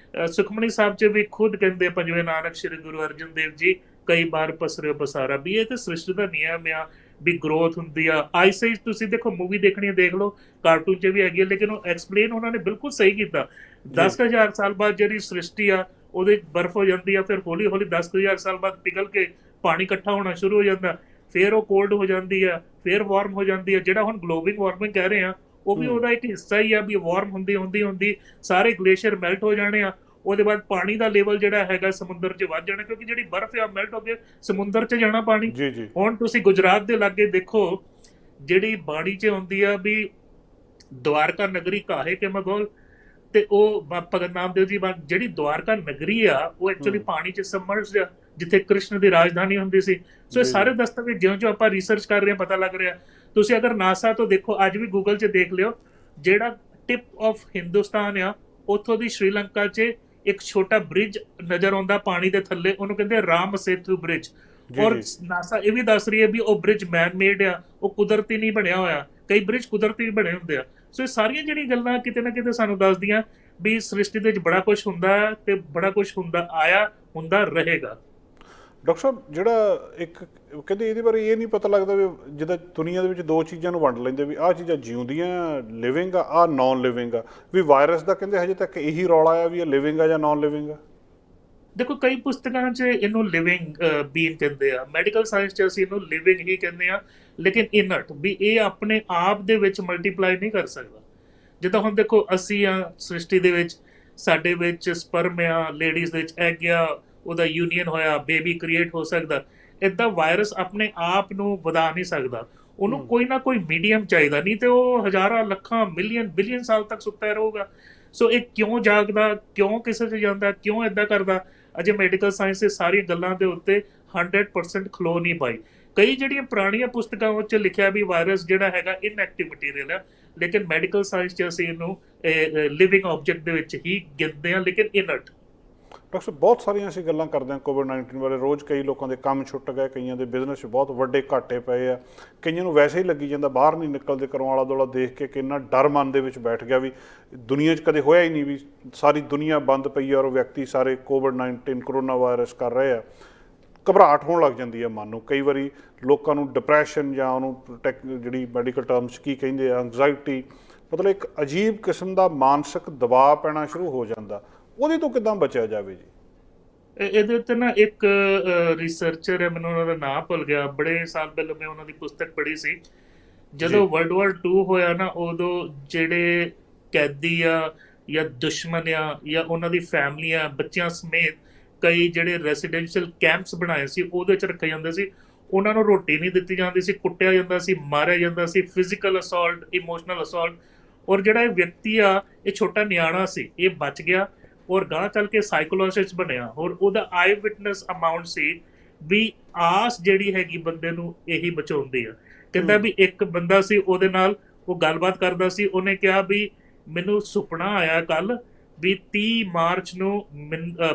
ਸੁਖਮਨੀ ਸਾਹਿਬ 'ਚ ਵੀ ਖੁਦ ਕਹਿੰਦੇ, 5ਵੇਂ ਨਾਨਕ ਸ਼੍ਰੀ ਗੁਰੂ ਅਰਜਨ ਦੇਵ ਜੀ, ਕਈ ਬਾਰ ਪਸਰਿਓ ਪਸਾਰਾ, ਵੀ ਇਹ ਤੇ ਸ੍ਰਿਸ਼ਟੀ ਦਾ ਨਿਯਮ ਆ ਵੀ ਗਰੋਥ ਹੁੰਦੀ ਆ। ਆਈਸਾਈਜ਼ ਤੁਸੀਂ ਦੇਖੋ, ਮੂਵੀ ਦੇਖਣੀ ਹੈ ਦੇਖ ਲਓ, ਕਾਰਟੂਨ 'ਚ ਵੀ ਹੈਗੀ ਹੈ, ਲੇਕਿਨ ਉਹ ਐਕਸਪਲੇਨ ਉਹਨਾਂ ਨੇ ਬਿਲਕੁਲ ਸਹੀ ਕੀਤਾ। 10,000 ਸਾਲ ਬਾਅਦ ਜਿਹੜੀ ਸ੍ਰਿਸ਼ਟੀ ਆ ਉਹਦੇ ਬਰਫ਼ ਹੋ ਜਾਂਦੀ ਆ, ਫਿਰ ਹੌਲੀ ਹੌਲੀ 10,000 ਸਾਲ ਬਾਅਦ ਪਿਘਲ ਕੇ ਪਾਣੀ ਇਕੱਠਾ ਹੋਣਾ ਸ਼ੁਰੂ ਹੋ ਜਾਂਦਾ, ਫਿਰ ਉਹ ਕੋਲਡ ਹੋ ਜਾਂਦੀ ਆ, ਫਿਰ ਵਾਰਮ ਹੋ ਜਾਂਦੀ ਆ। ਜਿਹੜਾ ਹੁਣ ਗਲੋਬਲ ਵਾਰਮਿੰਗ ਕਹਿ ਰਹੇ ਆ, ਉਹ ਵੀ ਉਹਦਾ ਇੱਕ ਹਿੱਸਾ ਹੀ ਆ ਵੀ ਵਾਰਮ ਹੁੰਦੀ ਸਾਰੇ ਗਲੇਸ਼ੀਅਰ ਮੈਲਟ ਹੋ ਜਾਣੇ ਆ। ਉਹਦੇ ਬਾਅਦ ਪਾਣੀ ਦਾ ਲੈਵਲ ਜਿਹੜਾ ਹੈਗਾ ਸਮੁੰਦਰ 'ਚ ਵੱਧ ਜਾਣਾ, ਕਿਉਂਕਿ ਜਿਹੜੀ ਬਰਫ਼ ਆ ਮੈਲਟ ਹੋ ਕੇ ਸਮੁੰਦਰ 'ਚ ਜਾਣਾ ਪਾਣੀ। ਹੁਣ ਤੁਸੀਂ ਗੁਜਰਾਤ ਦੇ ਲਾਗੇ ਦੇਖੋ, ਜਿਹੜੀ ਬਾਣੀ 'ਚ ਹੁੰਦੀ ਆ ਵੀ ਦਵਾਰਕਾ ਨਗਰੀ ਕਾਹੇ ਕੇ ਮਗੋਲ, ਤੇ ਉਹ ਭਗਤ ਨਾਮਦੇਵ ਜੀ ਜਿਹੜੀ ਦਵਾਰਕਾ ਨਗਰੀ ਆ ਉਹ ਐਕਚੁਅਲੀ ਪਾਣੀ 'ਚ ਸਬਮਰਜਡ ਆ, ਜਿੱਥੇ ਕ੍ਰਿਸ਼ਨ ਦੀ ਰਾਜਧਾਨੀ ਹੁੰਦੀ ਸੀ। ਸੋ ਇਹ ਸਾਰੇ ਦਸਤਾਵੇਜ਼ ਜਿਉਂ ਆਪਾਂ ਰਿਸਰਚ ਕਰ ਰਹੇ ਹਾਂ ਪਤਾ ਲੱਗ ਰਿਹਾ। ਤੁਸੀਂ ਅਗਰ ਨਾਸਾ ਤੋਂ ਦੇਖੋ, ਅੱਜ ਵੀ ਗੂਗਲ 'ਚ ਦੇਖ ਲਿਓ, ਜਿਹੜਾ ਟਿਪ ਆਫ ਹਿੰਦੁਸਤਾਨ ਆ, ਉੱਥੋਂ ਦੀ ਸ਼੍ਰੀਲੰਕਾ 'ਚ ਇੱਕ ਛੋਟਾ ਬ੍ਰਿਜ ਨਜ਼ਰ ਆਉਂਦਾ ਪਾਣੀ ਦੇ ਥੱਲੇ, ਉਹਨੂੰ ਕਹਿੰਦੇ ਰਾਮ ਸੇਤੂ ਬ੍ਰਿਜ। ਔਰ ਨਾਸਾ ਇਹ ਵੀ ਦੱਸ ਰਹੀ ਹੈ ਵੀ ਉਹ ਬ੍ਰਿਜ ਮੈਨ ਮੇਡ ਆ, ਉਹ ਕੁਦਰਤੀ ਨਹੀਂ ਬਣਿਆ ਹੋਇਆ। ਕਈ ਬ੍ਰਿਜ ਕੁਦਰਤੀ ਬਣੇ ਹੁੰਦੇ ਆ। ਸੋ ਇਹ ਸਾਰੀਆਂ ਜਿਹੜੀਆਂ ਗੱਲਾਂ ਕਿਤੇ ਨਾ ਕਿਤੇ ਸਾਨੂੰ ਦੱਸਦੀਆਂ ਵੀ ਸ੍ਰਿਸ਼ਟੀ ਦੇ ਵਿੱਚ ਬੜਾ ਕੁਝ ਹੁੰਦਾ ਹੈ ਤੇ ਬੜਾ ਕੁਝ ਹੁੰਦਾ ਆਇਆ, ਹੁੰਦਾ ਰਹੇਗਾ। ਡਾਕਟਰ ਸਾਹਿਬ, ਜਿਹੜਾ ਇੱਕ ਕਹਿੰਦੇ ਇਹਦੇ ਬਾਰੇ ਇਹ ਨਹੀਂ ਪਤਾ ਲੱਗਦਾ ਵੀ ਜਿੱਦਾਂ ਦੁਨੀਆ ਦੇ ਵਿੱਚ ਦੋ ਚੀਜ਼ਾਂ ਨੂੰ ਵੰਡ ਲੈਂਦੇ ਵੀ ਆਹ ਚੀਜ਼ਾਂ ਜਿਉਂਦੀਆਂ ਲਿਵਿੰਗ ਆ, ਆਹ ਨੌਨ ਲਿਵਿੰਗ ਆ, ਵੀ ਵਾਇਰਸ ਦਾ ਕਹਿੰਦੇ ਹਜੇ ਤੱਕ ਇਹੀ ਰੌਲਾ ਆ ਵੀ ਇਹ ਲਿਵਿੰਗ ਆ ਜਾਂ ਨੌਨ ਲਿਵਿੰਗ ਆ। ਦੇਖੋ, ਕਈ ਪੁਸਤਕਾਂ 'ਚ ਇਹਨੂੰ ਲਿਵਿੰਗ ਬੀਨ ਕਹਿੰਦੇ ਆ, ਮੈਡੀਕਲ ਸਾਇੰਸ 'ਚ ਅਸੀਂ ਇਹਨੂੰ ਲਿਵਿੰਗ ਹੀ ਕਹਿੰਦੇ ਆ, ਲੇਕਿਨ ਇਨਰਟ ਵੀ ਇਹ ਆਪਣੇ ਆਪ ਦੇ ਵਿੱਚ ਮਲਟੀਪਲਾਈ ਨਹੀਂ ਕਰ ਸਕਦਾ। ਜਿੱਦਾਂ ਹੁਣ ਦੇਖੋ ਅਸੀਂ ਆ ਸ੍ਰਿਸ਼ਟੀ ਦੇ ਵਿੱਚ, ਸਾਡੇ ਵਿੱਚ ਸਪਰਮ ਆ, ਲੇਡੀਜ਼ ਦੇ ਵਿੱਚ ਐਗ ਆ, ਉਹਦਾ ਯੂਨੀਅਨ ਹੋਇਆ, ਬੇਬੀ ਕ੍ਰੀਏਟ ਹੋ ਸਕਦਾ। ਇੱਦਾਂ ਵਾਇਰਸ ਆਪਣੇ ਆਪ ਨੂੰ ਵਧਾ ਨਹੀਂ ਸਕਦਾ, ਉਹਨੂੰ ਕੋਈ ਨਾ ਕੋਈ ਮੀਡੀਅਮ ਚਾਹੀਦਾ, ਨਹੀਂ ਤੇ ਉਹ ਹਜ਼ਾਰਾਂ ਲੱਖਾਂ ਮਿਲੀਅਨ ਬਿਲੀਅਨ ਸਾਲ ਤੱਕ ਸੁੱਤਾ ਰਹੂਗਾ। ਸੋ ਇਹ ਕਿਉਂ ਜਾਗਦਾ, ਕਿਉਂ ਕਿਸੇ 'ਚ ਜਾਂਦਾ, ਕਿਉਂ ਇੱਦਾਂ ਕਰਦਾ, ਅਜੇ ਮੈਡੀਕਲ ਸਾਇੰਸ ਦੇ ਸਾਰੀਆਂ ਗੱਲਾਂ ਦੇ ਉੱਤੇ 100% ਖਲੋ ਨਹੀਂ ਪਾਈ। ਕਈ ਜਿਹੜੀਆਂ ਪੁਰਾਣੀਆਂ ਪੁਸਤਕਾਂ ਉਹ 'ਚ ਲਿਖਿਆ ਵੀ ਵਾਇਰਸ ਜਿਹੜਾ ਹੈਗਾ ਇਨਐਕਟਿਵ ਮਟੀਰੀਅਲ ਆ, ਲੇਕਿਨ ਮੈਡੀਕਲ ਸਾਇੰਸ 'ਚ ਅਸੀਂ ਇਹਨੂੰ ਲਿਵਿੰਗ ਆਬਜੈਕਟ ਦੇ ਵਿੱਚ ਹੀ ਗਿਣਦੇ ਹਾਂ, ਲੇਕਿਨ ਇਨਰਟ। ਡਾਕਟਰ ਸਾਹਿਬ, ਬਹੁਤ ਸਾਰੀਆਂ ਅਸੀਂ ਗੱਲਾਂ ਕਰਦੇ ਹਾਂ ਕੋਵਿਡ-19 ਬਾਰੇ। ਰੋਜ਼ ਕਈ ਲੋਕਾਂ ਦੇ ਕੰਮ ਛੁੱਟ ਗਏ, ਕਈਆਂ ਦੇ ਬਿਜ਼ਨਸ 'ਚ ਬਹੁਤ ਵੱਡੇ ਘਾਟੇ ਪਏ ਆ, ਕਈਆਂ ਨੂੰ ਵੈਸੇ ਹੀ ਲੱਗੀ ਜਾਂਦਾ ਬਾਹਰ ਨਹੀਂ ਨਿਕਲਦੇ ਘਰੋਂ, ਆਲਾ ਦੁਆਲਾ ਦੇਖ ਕੇ ਕਿੰਨਾ ਡਰ ਮਨ ਦੇ ਵਿੱਚ ਬੈਠ ਗਿਆ ਵੀ ਦੁਨੀਆ 'ਚ ਕਦੇ ਹੋਇਆ ਹੀ ਨਹੀਂ ਵੀ ਸਾਰੀ ਦੁਨੀਆ ਬੰਦ ਪਈ ਆ ਔਰ ਵਿਅਕਤੀ ਸਾਰੇ ਕੋਵਿਡ-19 ਕਰੋਨਾ ਵਾਇਰਸ ਕਰ ਰਹੇ ਆ। ਘਬਰਾਹਟ ਹੋਣ ਲੱਗ ਜਾਂਦੀ ਹੈ ਮਨ ਨੂੰ। ਕਈ ਵਾਰੀ ਲੋਕਾਂ ਨੂੰ ਡਿਪਰੈਸ਼ਨ ਜਾਂ ਉਹਨੂੰ ਜਿਹੜੀ ਮੈਡੀਕਲ ਟਰਮਸ ਕੀ ਕਹਿੰਦੇ ਆ, ਐਂਗਜ਼ਾਇਟੀ, ਮਤਲਬ ਇੱਕ ਅਜੀਬ ਕਿਸਮ ਦਾ ਮਾਨਸਿਕ ਦਬਾਅ ਪੈਣਾ ਸ਼ੁਰੂ ਹੋ ਜਾਂਦਾ। ਉਹਦੇ ਤੋਂ ਕਿੱਦਾਂ ਬਚਿਆ ਜਾਵੇ ਜੀ? ਇਹਦੇ ਉੱਤੇ ਨਾ ਇੱਕ ਰਿਸਰਚਰ ਹੈ, ਮੈਨੂੰ ਉਹਨਾਂ ਦਾ ਨਾਮ ਭੁੱਲ ਗਿਆ, ਬੜੇ ਸਾਲ ਪਹਿਲਾਂ ਮੈਂ ਉਹਨਾਂ ਦੀ ਪੁਸਤਕ ਪੜ੍ਹੀ ਸੀ। ਜਦੋਂ ਵਰਲਡ ਵਾਰ 2 ਹੋਇਆ ਨਾ, ਉਦੋਂ ਜਿਹੜੇ ਕੈਦੀ ਆ ਜਾਂ ਦੁਸ਼ਮਣ ਆ ਜਾਂ ਉਹਨਾਂ ਦੀ ਫੈਮਲੀਆਂ ਬੱਚਿਆਂ ਸਮੇਤ ਕਈ ਜਿਹੜੇ ਰੈਸੀਡੈਂਸ਼ੀਅਲ ਕੈਂਪਸ ਬਣਾਏ ਸੀ ਉਹਦੇ 'ਚ ਰੱਖੇ ਜਾਂਦੇ ਸੀ। ਉਹਨਾਂ ਨੂੰ ਰੋਟੀ ਨਹੀਂ ਦਿੱਤੀ ਜਾਂਦੀ ਸੀ, ਕੁੱਟਿਆ ਜਾਂਦਾ ਸੀ, ਮਾਰਿਆ ਜਾਂਦਾ ਸੀ, ਫਿਜ਼ੀਕਲ ਅਸੌਲਟ, ਇਮੋਸ਼ਨਲ ਅਸੌਲਟ। ਔਰ ਜਿਹੜਾ ਇਹ ਵਿਅਕਤੀ ਆ, ਇਹ ਛੋਟਾ ਨਿਆਣਾ ਸੀ, ਇਹ ਬਚ ਗਿਆ ਔਰ ਗਾਂ ਚੱਲ ਕੇ ਸਾਈਕੋਲੋਜਿਸਟ ਬਣਿਆ। ਔਰ ਉਹਦਾ ਆਈ ਵਿਟਨੈਸ ਅਮਾਊਂਟ ਸੀ ਵੀ ਆਸ ਜਿਹੜੀ ਹੈਗੀ ਬੰਦੇ ਨੂੰ ਇਹੀ ਬਚਾਉਂਦੀ ਆ। ਕਹਿੰਦਾ ਵੀ ਇੱਕ ਬੰਦਾ ਸੀ, ਉਹਦੇ ਨਾਲ ਉਹ ਗੱਲਬਾਤ ਕਰਦਾ ਸੀ, ਉਹਨੇ ਕਿਹਾ ਵੀ ਮੈਨੂੰ ਸੁਪਨਾ ਆਇਆ ਕੱਲ ਵੀ 30 ਮਾਰਚ ਨੂੰ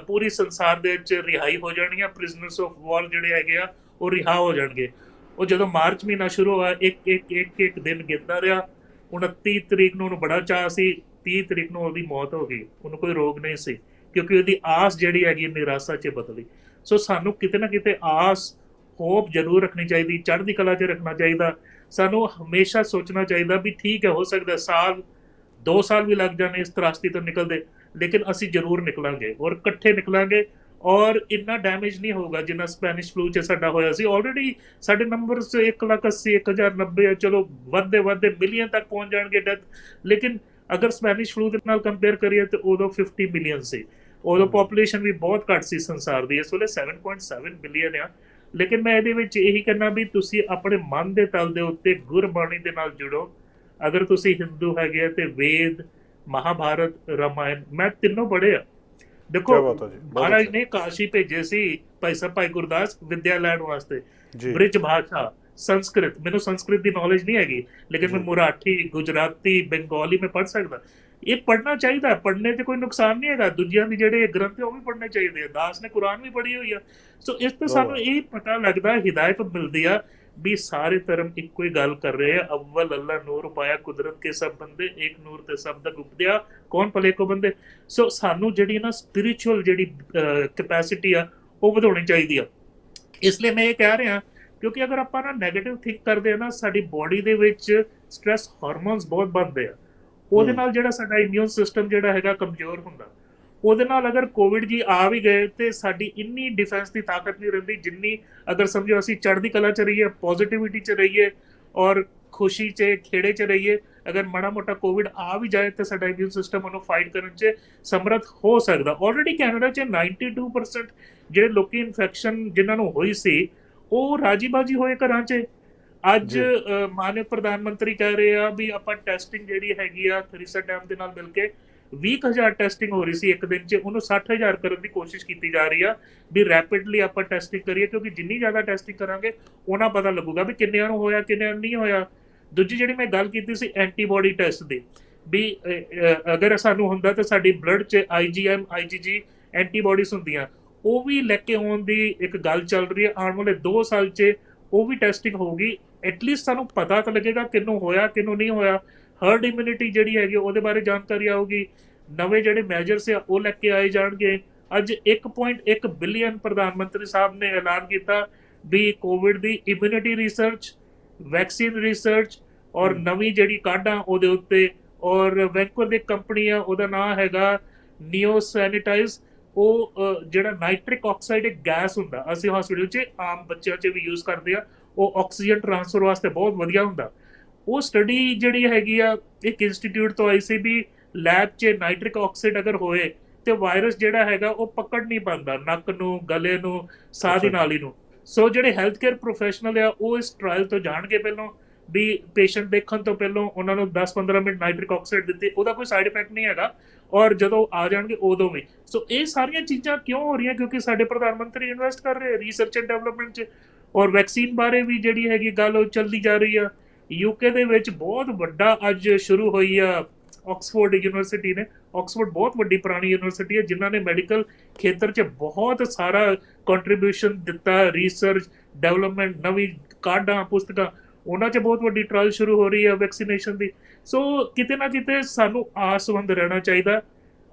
ਪੂਰੀ ਸੰਸਾਰ ਦੇ ਵਿੱਚ ਰਿਹਾਈ ਹੋ ਜਾਣੀ ਆ, ਪ੍ਰਿਜ਼ਨਰਸ ਆਫ ਵਾਰ ਜਿਹੜੇ ਹੈਗੇ ਆ ਉਹ ਰਿਹਾ ਹੋ ਜਾਣਗੇ। ਉਹ ਜਦੋਂ ਮਾਰਚ ਮਹੀਨਾ ਸ਼ੁਰੂ ਹੋਇਆ, ਇੱਕ ਦਿਨ ਗਿਣਦਾ ਰਿਹਾ। 29 ਤਰੀਕ ਨੂੰ ਉਹਨੂੰ ਬੜਾ ਚਾਅ ਸੀ, 30 ਤਰੀਕ ਨੂੰ ਉਹਦੀ ਮੌਤ ਹੋ ਗਈ। ਉਹਨੂੰ ਕੋਈ ਰੋਗ ਨਹੀਂ ਸੀ ਕਿਉਂਕਿ ਉਹਦੀ ਆਸ ਜਿਹੜੀ ਹੈਗੀ ਨਿਰਾਸ਼ਾ 'ਚ ਬਦਲੀ। ਸੋ ਸਾਨੂੰ ਕਿਤੇ ਨਾ ਕਿਤੇ ਆਸ, ਹੋਪ ਜ਼ਰੂਰ ਰੱਖਣੀ ਚਾਹੀਦੀ, ਚੜ੍ਹਦੀ ਕਲਾ 'ਚ ਰੱਖਣਾ ਚਾਹੀਦਾ। ਸਾਨੂੰ ਹਮੇਸ਼ਾ ਸੋਚਣਾ ਚਾਹੀਦਾ ਵੀ ਠੀਕ ਹੈ, ਹੋ ਸਕਦਾ ਸਾਲ 2 ਸਾਲ ਵੀ ਲੱਗ ਜਾਣੇ ਇਸ ਤਰਾਸਦੀ ਤੋਂ ਨਿਕਲਦੇ, ਲੇਕਿਨ ਅਸੀਂ ਜ਼ਰੂਰ ਨਿਕਲਾਂਗੇ ਔਰ ਇਕੱਠੇ ਨਿਕਲਾਂਗੇ ਔਰ ਇੰਨਾ ਡੈਮੇਜ ਨਹੀਂ ਹੋਊਗਾ ਜਿੰਨਾ ਸਪੈਨਿਸ਼ ਫਲੂ 'ਚ ਸਾਡਾ ਹੋਇਆ ਸੀ। ਆਲਰੇਡੀ ਸਾਡੇ ਨੰਬਰਸ 1,80,000-1,090 ਚਲੋ ਵੱਧਦੇ ਮਿਲੀਅਨ ਤੱਕ ਪਹੁੰਚ ਜਾਣਗੇ ਡੈਥ, ਲੇਕਿਨ ਅਗਰ ਸਪੈਨਿਸ਼ ਫਲੂ ਦੇ ਨਾਲ ਕੰਪੇਅਰ ਕਰੀਏ ਤਾਂ ਉਦੋਂ 50 ਮਿਲੀਅਨ ਸੀ, ਉਦੋਂ ਪੋਪੂਲੇਸ਼ਨ ਵੀ ਬਹੁਤ ਘੱਟ ਸੀ ਸੰਸਾਰ ਦੀ। ਇਸ ਵੇਲੇ 7.7 ਬਿਲੀਅਨ ਆ। ਲੇਕਿਨ ਮੈਂ ਇਹਦੇ ਵਿੱਚ ਇਹੀ ਕਹਿਣਾ ਵੀ ਤੁਸੀਂ ਆਪਣੇ ਮਨ ਦੇ ਤਲ ਦੇ ਉੱਤੇ ਗੁਰਬਾਣੀ ਦੇ ਨਾਲ ਜੁੜੋ। ਅਗਰ ਤੁਸੀਂ ਹਿੰਦੂ ਹੈਗੇ ਆ ਤੇ ਵੇਦ, ਮਹਾਭਾਰਤ, ਰਾਮਾਇਣ, ਮੈਂ ਤਿੰਨੋਂ ਪੜ੍ਹੇ ਆ। ਦੇਖੋ ਮਹਾਰਾਜ ਨੇ ਕਾਸ਼ੀ ਭੇਜੇ ਸੀ ਭਾਈ ਗੁਰਦਾਸ ਵਿਦਿਆ ਲੈਣ ਵਾਸਤੇ, ਬ੍ਰਿਜ ਭਾਸ਼ਾ, ਸੰਸਕ੍ਰਿਤ। ਮੈਨੂੰ ਸੰਸਕ੍ਰਿਤ ਦੀ ਨੌਲੇਜ ਨਹੀਂ ਹੈਗੀ, ਲੇਕਿਨ ਮੈਂ ਮਰਾਠੀ, ਗੁਜਰਾਤੀ, ਬੰਗਾਲੀ ਮੈਂ ਪੜ੍ਹ ਸਕਦਾ। ਇਹ ਪੜ੍ਹਨਾ ਚਾਹੀਦਾ, ਪੜ੍ਹਨੇ 'ਚ ਕੋਈ ਨੁਕਸਾਨ ਨਹੀਂ ਹੈਗਾ। ਦੂਜਿਆਂ ਦੀ ਜਿਹੜੇ ਗ੍ਰੰਥ ਉਹ ਵੀ ਪੜ੍ਹਨੇ ਚਾਹੀਦੇ ਆ। ਦਾਸ ਨੇ ਕੁਰਾਨ ਵੀ ਪੜ੍ਹੀ ਹੋਈ ਆ। ਸੋ ਇਸ ਤੋਂ ਸਾਨੂੰ ਇਹ ਪਤਾ ਲੱਗਦਾ, ਹਿਦਾਇਤ ਮਿਲਦੀ ਆ ਵੀ ਸਾਰੇ ਧਰਮ ਇੱਕੋ ਹੀ ਗੱਲ ਕਰ ਰਹੇ ਆ। ਅਵਲ ਅੱਲਾ ਨੂਰ ਪਾਇਆ ਕੁਦਰਤ ਕੇ ਸਭ ਬੰਦੇ, ਇੱਕ ਨੂਰ ਤੇ ਸਭ ਦਾ ਉਪਦਿਆ, ਕੌਣ ਭਲੇ ਕੋ ਬੰਦੇ। ਸੋ ਸਾਨੂੰ ਜਿਹੜੀ ਨਾ ਸਪਿਰਿਚੁਅਲ ਜਿਹੜੀ ਕੈਪੈਸਿਟੀ ਆ ਉਹ ਵਧਾਉਣੀ ਚਾਹੀਦੀ ਆ। ਇਸ ਲਈ ਮੈਂ ਇਹ ਕਹਿ ਰਿਹਾ ਕਿਉਂਕਿ ਅਗਰ ਆਪਾਂ ਨਾ ਨੈਗੇਟਿਵ ਥਿੰਕ ਕਰਦੇ ਆ ਨਾ, ਸਾਡੀ ਬੋਡੀ ਦੇ ਵਿੱਚ ਸਟ੍ਰੈਸ ਹਾਰਮੋਨਸ ਬਹੁਤ ਬਣਦੇ ਆ। ਉਹਦੇ ਨਾਲ ਜਿਹੜਾ ਸਾਡਾ ਇਮਿਊਨ ਸਿਸਟਮ ਜਿਹੜਾ ਹੈਗਾ ਕਮਜ਼ੋਰ ਹੁੰਦਾ। ਉਹਦੇ ਨਾਲ ਅਗਰ ਕੋਵਿਡ ਜੀ ਆ ਵੀ ਗਏ ਤੇ ਸਾਡੀ ਇੰਨੀ ਡਿਫੈਂਸ ਦੀ ਤਾਕਤ ਨਹੀਂ ਰਹਿੰਦੀ ਜਿੰਨੀ ਅਗਰ ਸਮਝੋ ਅਸੀਂ ਚੜ੍ਹਦੀ ਕਲਾ 'ਚ ਰਹੀਏ, ਪੋਜ਼ਿਟਿਵਿਟੀ 'ਚ ਰਹੀਏ ਔਰ ਖੁਸ਼ੀ 'ਚ, ਖੇੜੇ 'ਚ ਰਹੀਏ। ਅਗਰ ਮਾੜਾ ਮੋਟਾ ਕੋਵਿਡ ਆ ਵੀ ਜਾਏ ਤਾਂ ਸਾਡਾ ਇਮਿਊਨ ਸਿਸਟਮ ਉਹਨੂੰ ਫਾਈਟ ਕਰਨ 'ਚ ਸਮਰੱਥ ਹੋ ਸਕਦਾ। ਆਲਰੇਡੀ ਕੈਨੇਡਾ 'ਚ 92% ਜਿਹੜੇ ਲੋਕੀ ਇਨਫੈਕਸ਼ਨ ਜਿਨ੍ਹਾਂ ਨੂੰ ਹੋਈ ਸੀ ਉਹ ਰਾਜੀ ਬਾਜੀ ਹੋਏ ਘਰਾਂ 'ਚ। ਅੱਜ ਮਾਨਯੋਗ ਪ੍ਰਧਾਨ ਮੰਤਰੀ ਕਹਿ ਰਹੇ ਆ ਵੀ ਆਪਾਂ ਟੈਸਟਿੰਗ ਜਿਹੜੀ ਹੈਗੀ ਆ ਥਰੀਸਾ ਡੈਮ ਦੇ ਨਾਲ ਮਿਲ ਕੇ 20,000 ਟੈਸਟਿੰਗ ਹੋ ਰਹੀ ਸੀ ਇੱਕ ਦਿਨ 'ਚ, ਉਹਨੂੰ 60,000 ਕਰਨ ਦੀ ਕੋਸ਼ਿਸ਼ ਕੀਤੀ ਜਾ ਰਹੀ ਆ ਵੀ ਰੈਪਿਡਲੀ ਆਪਾਂ ਟੈਸਟਿੰਗ ਕਰੀਏ, ਕਿਉਂਕਿ ਜਿੰਨੀ ਜ਼ਿਆਦਾ ਟੈਸਟਿੰਗ ਕਰਾਂਗੇ ਉਹਨਾਂ ਪਤਾ ਲੱਗੂਗਾ ਵੀ ਕਿੰਨਿਆਂ ਨੂੰ ਹੋਇਆ, ਕਿੰਨਿਆਂ ਨੂੰ ਨਹੀਂ ਹੋਇਆ। ਦੂਜੀ ਜਿਹੜੀ ਮੈਂ ਗੱਲ ਕੀਤੀ ਸੀ ਐਂਟੀਬੋਡੀ ਟੈਸਟ ਦੀ, ਵੀ ਅਗਰ ਸਾਨੂੰ ਹੁੰਦਾ ਤਾਂ ਸਾਡੀ ਬਲੱਡ 'ਚ IgM, IgG ਐਂਟੀਬੋਡੀਜ਼ ਹੁੰਦੀਆਂ, ਉਹ ਵੀ ਲੈ ਕੇ ਆਉਣ ਦੀ ਇੱਕ ਗੱਲ ਚੱਲ ਰਹੀ ਹੈ। ਆਉਣ ਵਾਲੇ 2 ਸਾਲ 'ਚ ਉਹ ਵੀ ਟੈਸਟਿੰਗ ਹੋਊਗੀ ਐਟਲੀਸਟ ਸਾਨੂੰ ਪਤਾ ਤਾਂ ਲੱਗੇਗਾ ਕਿਹਨੂੰ ਹੋਇਆ ਕਿਹਨੂੰ ਨਹੀਂ ਹੋਇਆ। ਹਰਡ ਇਮਿਊਨਿਟੀ ਜਿਹੜੀ ਹੈਗੀ ਉਹਦੇ ਬਾਰੇ ਜਾਣਕਾਰੀ ਆਊਗੀ, ਨਵੇਂ ਜਿਹੜੇ ਮੈਜਰਸ ਆ ਉਹ ਲੈ ਕੇ ਆਏ ਜਾਣਗੇ। ਅੱਜ 1.1 ਬਿਲੀਅਨ ਪ੍ਰਧਾਨ ਮੰਤਰੀ ਸਾਹਿਬ ਨੇ ਐਲਾਨ ਕੀਤਾ ਵੀ ਕੋਵਿਡ ਦੀ ਇਮਿਊਨਿਟੀ ਰਿਸਰਚ, ਵੈਕਸੀਨ ਰਿਸਰਚ ਔਰ ਨਵੀਂ ਜਿਹੜੀ ਕਾਢਾਂ ਉਹਦੇ ਉੱਤੇ। ਔਰ ਵੈਂਕੂਵਰ ਦੀ ਕੰਪਨੀ ਆ, ਉਹਦਾ ਨਾਮ ਹੈਗਾ ਨਿਓ ਸੈਨੀਟਾਈਜ਼। ਉਹ ਜਿਹੜਾ ਨਾਈਟ੍ਰਿਕ ਆਕਸਾਈਡ ਇੱਕ ਗੈਸ ਹੁੰਦਾ, ਅਸੀਂ ਹਸਪੀਟਲ 'ਚ ਆਮ ਬੱਚਿਆਂ 'ਚ ਵੀ ਯੂਜ਼ ਕਰਦੇ ਆ, ਉਹ ਆਕਸੀਜਨ ਟ੍ਰਾਂਸਫਰ ਵਾਸਤੇ ਬਹੁਤ ਵਧੀਆ ਹੁੰਦਾ। ਉਹ ਸਟੱਡੀ ਜਿਹੜੀ ਹੈਗੀ ਆ ਇੱਕ ਇੰਸਟੀਚਿਊਟ ਤੋਂ ਆਈ ਸੀ ਵੀ ਲੈਬ 'ਚ ਨਾਈਟ੍ਰਿਕ ਆਕਸਾਈਡ ਅਗਰ ਹੋਏ ਤੇ ਵਾਇਰਸ ਜਿਹੜਾ ਹੈਗਾ ਉਹ ਪਕੜ ਨਹੀਂ ਪਾਉਂਦਾ ਨੱਕ ਨੂੰ, ਗਲੇ ਨੂੰ, ਸਾਹ ਦੀ ਨਾਲੀ ਨੂੰ। ਸੋ ਜਿਹੜੇ ਹੈਲਥ ਕੇਅਰ ਪ੍ਰੋਫੈਸ਼ਨਲ ਆ ਉਹ ਇਸ ਟ੍ਰਾਇਲ ਤੋਂ ਜਾਣਗੇ ਪਹਿਲਾਂ ਵੀ ਪੇਸ਼ੈਂਟ ਦੇਖਣ ਤੋਂ ਪਹਿਲਾਂ ਉਹਨਾਂ ਨੂੰ 10-15 ਮਿੰਟ ਨਾਈਟ੍ਰਿਕ ਆਕਸਾਈਡ ਦਿੱਤੀ, ਉਹਦਾ ਕੋਈ ਸਾਈਡ ਇਫੈਕਟ ਨਹੀਂ ਹੈਗਾ, ਔਰ ਜਦੋਂ ਆ ਜਾਣਗੇ ਉਦੋਂ ਵੀ। ਸੋ ਇਹ ਸਾਰੀਆਂ ਚੀਜ਼ਾਂ ਕਿਉਂ ਹੋ ਰਹੀਆਂ? ਕਿਉਂਕਿ ਸਾਡੇ ਪ੍ਰਧਾਨ ਮੰਤਰੀ ਇਨਵੈਸਟ ਕਰ ਰਹੇ ਰਿਸਰਚ ਐਂਡ ਡਿਵੈਲਪਮੈਂਟ 'ਚ। ਔਰ ਵੈਕਸੀਨ ਬਾਰੇ ਵੀ ਜਿਹੜੀ ਹੈਗੀ ਗੱਲ ਉਹ ਚੱਲਦੀ ਜਾ ਰਹੀ ਆ। ਯੂਕੇ ਦੇ ਵਿੱਚ ਬਹੁਤ ਵੱਡਾ ਅੱਜ ਸ਼ੁਰੂ ਹੋਈ ਆ ਆਕਸਫੋਰਡ ਯੂਨੀਵਰਸਿਟੀ ਨੇ। ਆਕਸਫੋਰਡ ਬਹੁਤ ਵੱਡੀ ਪੁਰਾਣੀ ਯੂਨੀਵਰਸਿਟੀ ਹੈ ਜਿਨ੍ਹਾਂ ਨੇ ਮੈਡੀਕਲ ਖੇਤਰ 'ਚ ਬਹੁਤ ਸਾਰਾ ਕੰਟਰੀਬਿਊਸ਼ਨ ਦਿੱਤਾ, ਰਿਸਰਚ ਡਿਵੈਲਪਮੈਂਟ, ਨਵੀਂ ਕਾਢਾਂ, ਪੁਸਤਕਾਂ, ਉਹਨਾਂ 'ਚ ਬਹੁਤ ਵੱਡੀ ਟ੍ਰਾਇਲ ਸ਼ੁਰੂ ਹੋ ਰਹੀ ਹੈ ਵੈਕਸੀਨੇਸ਼ਨ ਦੀ। ਸੋ ਕਿਤੇ ਨਾ ਕਿਤੇ ਸਾਨੂੰ ਆਸਵੰਦ ਰਹਿਣਾ ਚਾਹੀਦਾ।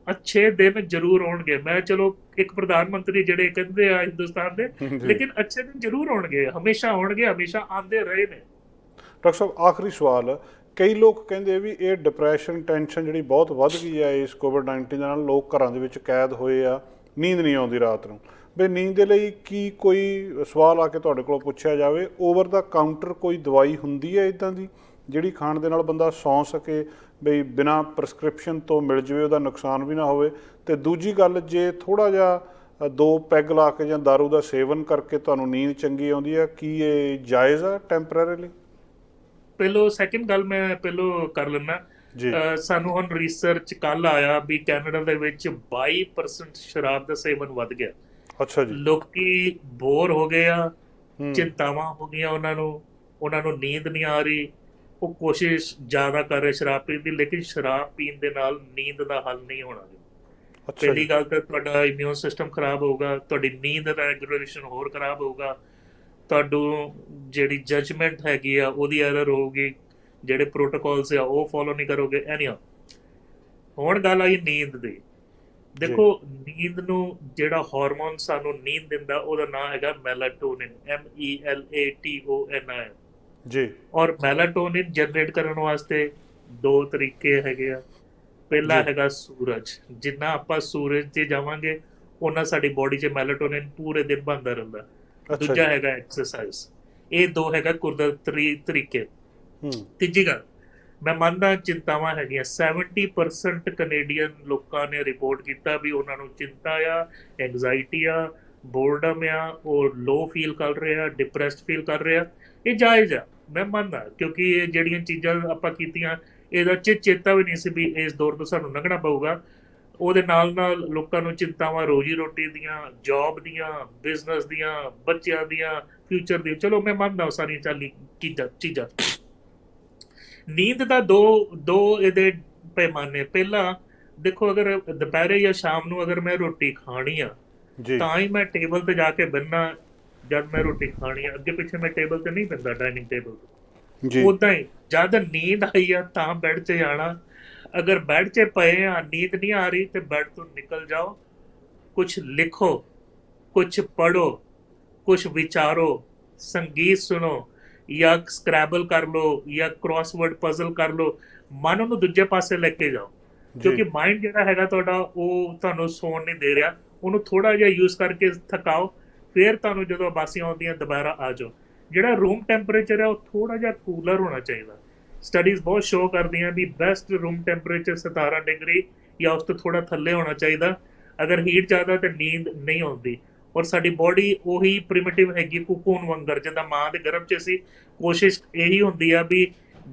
ਅੱਛੇ ਦਿਨ ਜ਼ਰੂਰ ਆਉਣਗੇ। ਮੈਂ ਚਲੋ ਇੱਕ ਪ੍ਰਧਾਨ ਮੰਤਰੀ ਜਿਹੜੇ ਕਹਿੰਦੇ ਆ ਹਿੰਦੁਸਤਾਨ ਦੇ, ਲੇਕਿਨ ਅੱਛੇ ਦਿਨ ਜ਼ਰੂਰ ਆਉਣਗੇ, ਹਮੇਸ਼ਾ ਆਉਣਗੇ, ਹਮੇਸ਼ਾ ਆਉਂਦੇ ਰਹੇ ਨੇ। ਡਾਕਟਰ ਸਾਹਿਬ, ਆਖਰੀ ਸਵਾਲ, ਕਈ ਲੋਕ ਕਹਿੰਦੇ ਵੀ ਇਹ ਡਿਪਰੈਸ਼ਨ, ਟੈਨਸ਼ਨ ਜਿਹੜੀ ਬਹੁਤ ਵੱਧ ਗਈ ਹੈ ਇਸ ਕੋਵਿਡ-19 ਦੇ ਨਾਲ, ਲੋਕ ਘਰਾਂ ਦੇ ਵਿੱਚ ਕੈਦ ਹੋਏ ਆ, ਨੀਂਦ ਨਹੀਂ ਆਉਂਦੀ ਰਾਤ ਨੂੰ, ਵੀ ਨੀਂਦ ਦੇ ਲਈ ਕੀ ਕੋਈ ਸਵਾਲ ਆ ਕੇ ਤੁਹਾਡੇ ਕੋਲ ਪੁੱਛਿਆ ਜਾਵੇ, ਓਵਰ ਦਾ ਕਾਊਂਟਰ ਕੋਈ ਦਵਾਈ ਹੁੰਦੀ ਹੈ ਇੱਦਾਂ ਦੀ ਜਿਹੜੀ ਖਾਣ ਦੇ ਨਾਲ ਬੰਦਾ ਸੌਂ ਸਕੇ, ਬਈ ਬਿਨਾਂ ਪ੍ਰਸਕ੍ਰਿਪਸ਼ਨ ਤੋਂ ਮਿਲ ਜਾਵੇ, ਉਹਦਾ ਨੁਕਸਾਨ ਵੀ ਨਾ ਹੋਵੇ? ਅਤੇ ਦੂਜੀ ਗੱਲ, ਜੇ ਥੋੜ੍ਹਾ ਜਿਹਾ 2 ਪੈਗ ਲਾ ਕੇ ਜਾਂ ਦਾਰੂ ਦਾ ਸੇਵਨ ਕਰਕੇ ਤੁਹਾਨੂੰ ਨੀਂਦ ਚੰਗੀ ਆਉਂਦੀ ਹੈ, ਕੀ ਇਹ ਜਾਇਜ਼ ਆ ਟੈਂਪਰੇਰੀਲੀ? ਪਹਿਲੋਂ ਸੈਕਿੰਡ ਗੱਲ ਮੈਂ ਪਹਿਲੋਂ ਕਰ ਲੈਂਦਾ। ਸਾਨੂੰ ਹੁਣ ਰਿਸਰਚ ਕੱਲ ਆਇਆ ਵੀ ਕੈਨੇਡਾ ਦੇ ਵਿੱਚ 22% ਸ਼ਰਾਬ ਦਾ ਸੇਵਨ ਵੱਧ ਗਿਆ। ਅੱਛਾ ਜੀ। ਲੋਕੀ ਬੋਰ ਹੋ ਗਏ ਆ, ਚਿੰਤਾਵਾਂ ਹੋ ਗਈਆਂ ਉਹਨਾਂ ਨੂੰ ਨੀਂਦ ਨਹੀਂ ਆ ਰਹੀ, ਉਹ ਕੋਸ਼ਿਸ਼ ਜ਼ਿਆਦਾ ਕਰ ਰਹੇ ਸ਼ਰਾਬ ਪੀਣ ਦੀ, ਲੇਕਿਨ ਸ਼ਰਾਬ ਪੀਣ ਦੇ ਨਾਲ ਨੀਂਦ ਦਾ ਹੱਲ ਨਹੀਂ ਹੋਣਾ। ਪਹਿਲੀ ਗੱਲ ਤਾਂ ਤੁਹਾਡਾ ਇਮਿਊਨ ਸਿਸਟਮ ਖਰਾਬ ਹੋਊਗਾ, ਤੁਹਾਡੀ ਨੀਂਦ ਰੈਗੂਲੇਸ਼ਨ ਹੋਰ ਖਰਾਬ ਹੋਊਗਾ, ਤੁਹਾਨੂੰ ਜਿਹੜੀ ਜਜਮੈਂਟ ਹੈਗੀ ਆ ਉਹਦੀ ਐਰਰ ਹੋਊਗੀ, ਜਿਹੜੇ ਪ੍ਰੋਟੋਕੋਲਸ ਆ ਉਹ ਫੋਲੋ ਨਹੀਂ ਕਰੋਗੇ। ਐਨੀਆ ਹੁਣ ਗੱਲ ਆਈ ਨੀਂਦ ਦੀ। ਦੇਖੋ, ਨੀਂਦ ਨੂੰ ਜਿਹੜਾ ਹਾਰਮੋਨ ਸਾਨੂੰ ਨੀਂਦ ਦਿੰਦਾ ਉਹਦਾ ਨਾਮ ਹੈਗਾ ਮੈਲਾਟੋਨਿਨ, MELATONIN ਜੀ। ਔਰ ਮੈਲਾਟੋਨਿਨ ਜਨਰੇਟ ਕਰਨ ਵਾਸਤੇ 2 ਤਰੀਕੇ ਹੈਗੇ ਆ। ਪਹਿਲਾ ਹੈਗਾ ਸੂਰਜ, ਜਿੰਨਾ ਆਪਾਂ ਸੂਰਜ 'ਤੇ ਜਾਵਾਂਗੇ ਉਹਨਾਂ ਸਾਡੀ ਬੋਡੀ 'ਚ ਮੈਲਾਟੋਨਿਨ ਪੂਰੇ ਦਿਨ ਬਣਦਾ ਰਹਿੰਦਾ। ਦੂਜਾ ਹੈਗਾ ਐਕਸਰਸਾਈਜ਼। ਇਹ 2 ਹੈਗਾ ਕੁਦਰਤੀ ਤਰੀਕੇ। ਤੀਜੀ ਗੱਲ, ਮੈਂ ਮੰਨਦਾ ਚਿੰਤਾਵਾਂ ਹੈਗੀਆਂ। 70% ਕੈਨੇਡੀਅਨ ਲੋਕਾਂ ਨੇ ਰਿਪੋਰਟ ਕੀਤਾ ਵੀ ਉਹਨਾਂ ਨੂੰ ਚਿੰਤਾ ਆ, ਐਂਗਜ਼ਾਇਟੀ ਆ, ਬੋਰਡਮ ਆ, ਉਹ ਲੋ ਫੀਲ ਕਰ ਰਹੇ ਆ, ਡਿਪਰੈਸਡ ਫੀਲ ਕਰ ਰਹੇ ਆ। ਇਹ ਜਾਇਜ਼ ਆ, ਮੈਂ ਮੰਨਦਾ, ਕਿਉਂਕਿ ਇਹ ਜਿਹੜੀਆਂ ਚੀਜ਼ਾਂ ਆਪਾਂ ਕੀਤੀਆਂ ਇਹਦਾ ਚੇਤਾ ਵੀ ਨਹੀਂ ਸੀ ਵੀ ਇਸ ਦੌਰ ਤੋਂ ਸਾਨੂੰ ਲੰਘਣਾ ਪਊਗਾ। ਉਹਦੇ ਨਾਲ ਨਾਲ ਲੋਕਾਂ ਨੂੰ ਚਿੰਤਾਵਾਂ ਰੋਜੀ ਰੋਟੀ ਦੀਆਂ, ਜੌਬ ਦੀਆਂ, ਬਿਜ਼ਨਸ ਦੀਆਂ, ਬੱਚਿਆਂ ਦੀਆਂ, ਫਿਊਚਰ ਦੀਆਂ। ਚਲੋ ਮੈਂ ਮੰਨਦਾ ਉਹ ਸਾਰੀਆਂ ਚੀਜ਼ਾਂ। ਨੀਂਦ ਦਾ ਦੋ ਇਹਦੇ ਪੈਮਾਨੇ। ਪਹਿਲਾ ਦੇਖੋ, ਅਗਰ ਦੁਪਹਿਰੇ ਜਾਂ ਸ਼ਾਮ ਨੂੰ ਅਗਰ ਮੈਂ ਰੋਟੀ ਖਾਣੀ ਆ ਤਾਂ ਹੀ ਮੈਂ ਟੇਬਲ ਤੇ ਜਾ ਕੇ ਬਹਿਨਾ। ਜਦ ਮੈਂ ਰੋਟੀ ਖਾਣੀ ਆ, ਅੱਗੇ ਪਿੱਛੇ ਮੈਂ ਟੇਬਲ ਤੇ ਨਹੀਂ ਬਹਿੰਦਾ, ਡਾਈਨਿੰਗ ਟੇਬਲ ਤੇ। ਉਦਾਂ ਹੀ ਜਦ ਨੀਂਦ ਆਈ ਆ ਤਾਂ ਬੈੱਡ 'ਚ ਜਾਣਾ। ਅਗਰ ਬੈੱਡ 'ਚ ਪਏ ਆ, ਨੀਂਦ ਨਹੀਂ ਆ ਰਹੀ ਤੇ ਬੈੱਡ ਤੋਂ ਨਿਕਲ ਜਾਓ, ਕੁਛ ਲਿਖੋ, ਕੁਛ ਪੜ੍ਹੋ, ਕੁਛ ਵਿਚਾਰੋ, ਸੰਗੀਤ ਸੁਣੋ, ਜਾਂ ਸਕ੍ਰੈਬਲ ਕਰ ਲਓ, ਜਾਂ ਕ੍ਰੋਸਵਰਡ ਪਜ਼ਲ ਕਰ ਲਓ। ਮਨ ਨੂੰ ਦੂਜੇ ਪਾਸੇ ਲੈ ਕੇ ਜਾਓ, ਕਿਉਂਕਿ ਮਾਈਂਡ ਜਿਹੜਾ ਹੈਗਾ ਤੁਹਾਡਾ ਉਹ ਤੁਹਾਨੂੰ ਸੌਣ ਨਹੀਂ ਦੇ ਰਿਹਾ। ਉਹਨੂੰ ਥੋੜ੍ਹਾ ਜਿਹਾ ਯੂਜ਼ ਕਰਕੇ ਥਕਾਓ, ਫਿਰ ਤੁਹਾਨੂੰ ਜਦੋਂ ਉਬਾਸੀਆਂ ਆਉਂਦੀਆਂ ਦੁਬਾਰਾ ਆ ਜਾਓ। ਜਿਹੜਾ ਰੂਮ ਟੈਂਪਰੇਚਰ ਹੈ ਉਹ ਥੋੜ੍ਹਾ ਜਿਹਾ ਕੂਲਰ ਹੋਣਾ ਚਾਹੀਦਾ। ਸਟੱਡੀਜ਼ ਬਹੁਤ ਸ਼ੋਅ ਕਰਦੀਆਂ ਵੀ ਬੈਸਟ ਰੂਮ ਟੈਂਪਰੇਚਰ 17 ਡਿਗਰੀ ਜਾਂ ਉਸ ਤੋਂ ਥੋੜ੍ਹਾ ਥੱਲੇ ਹੋਣਾ ਚਾਹੀਦਾ। ਅਗਰ ਹੀਟ ਜ਼ਿਆਦਾ ਤਾਂ ਨੀਂਦ ਨਹੀਂ ਆਉਂਦੀ। ਔਰ ਸਾਡੀ ਬੋਡੀ ਉਹੀ ਪ੍ਰਿਮਿਟਿਵ ਹੈਗੀ, ਕੁਕੂਨ ਵਾਂਗਰ, ਜਿੱਦਾਂ ਮਾਂ ਦੇ ਗਰਭ 'ਚ ਸੀ। ਕੋਸ਼ਿਸ਼ ਇਹੀ ਹੁੰਦੀ ਆ ਵੀ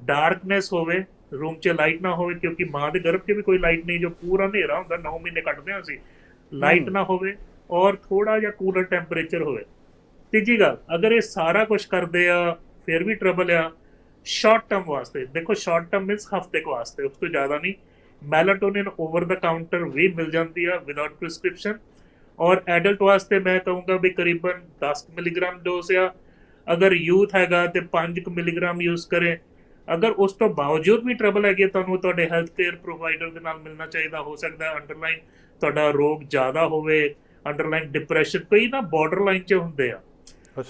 ਡਾਰਕਨੈਸ ਹੋਵੇ, ਰੂਮ 'ਚ ਲਾਈਟ ਨਾ ਹੋਵੇ, ਕਿਉਂਕਿ ਮਾਂ ਦੇ ਗਰਭ 'ਚ ਵੀ ਕੋਈ ਲਾਈਟ ਨਹੀਂ, ਜੋ ਪੂਰਾ ਹਨੇਰਾ ਹੁੰਦਾ 9 ਮਹੀਨੇ ਕੱਟਦੇ ਹਾਂ ਅਸੀਂ, ਲਾਈਟ ਨਾ ਹੋਵੇ, ਔਰ ਥੋੜ੍ਹਾ ਜਿਹਾ ਕੂਲਰ ਟੈਂਪਰੇਚਰ ਹੋਵੇ। ਤੀਜੀ ਗੱਲ, ਅਗਰ ਇਹ ਸਾਰਾ ਕੁਛ ਕਰਦੇ ਆ ਫਿਰ ਵੀ ਟਰਬਲ ਆ, ਸ਼ਾਰਟ ਟਰਮ ਵਾਸਤੇ। ਦੇਖੋ, ਸ਼ਾਰਟ ਟਰਮ ਮੀਨਸ ਹਫ਼ਤੇ ਕੁ ਵਾਸਤੇ, ਉਸ ਤੋਂ ਜ਼ਿਆਦਾ ਨਹੀਂ। ਮੈਲਾਟੋਨਿਨ ਓਵਰ ਦਾ ਕਾਊਂਟਰ ਵੀ ਮਿਲ ਜਾਂਦੀ ਆ ਵਿਦਆਊਟ ਪ੍ਰਿਸਕ੍ਰਿਪਸ਼ਨ। ਔਰ ਐਡਲਟ ਵਾਸਤੇ ਮੈਂ ਕਹੂੰਗਾ ਵੀ ਕਰੀਬਨ 10 ਮਿਲੀਗ੍ਰਾਮ ਡੋਜ਼ ਆ। ਅਗਰ ਯੂਥ ਹੈਗਾ ਤੇ 5 ਮਿਲੀਗ੍ਰਾਮ ਯੂਜ਼ ਕਰੇ। ਅਗਰ ਉਸ ਤੋਂ ਬਾਵਜੂਦ ਵੀ ਟਰਬਲ ਹੈਗੀ ਤੁਹਾਨੂੰ ਤੁਹਾਡੇ ਹੈਲਥ ਕੇਅਰ ਪ੍ਰੋਵਾਈਡਰ ਦੇ ਨਾਲ ਮਿਲਣਾ ਚਾਹੀਦਾ। ਹੋ ਸਕਦਾ ਅੰਡਰਲਾਈਨ ਤੁਹਾਡਾ ਰੋਗ ਜ਼ਿਆਦਾ ਹੋਵੇ, ਅੰਡਰਲਾਈਨ ਡਿਪਰੈਸ਼ਨ, ਕਈ ਨਾ ਬਾਰਡਰ ਲਾਈਨ 'ਚ ਹੁੰਦੇ ਆ,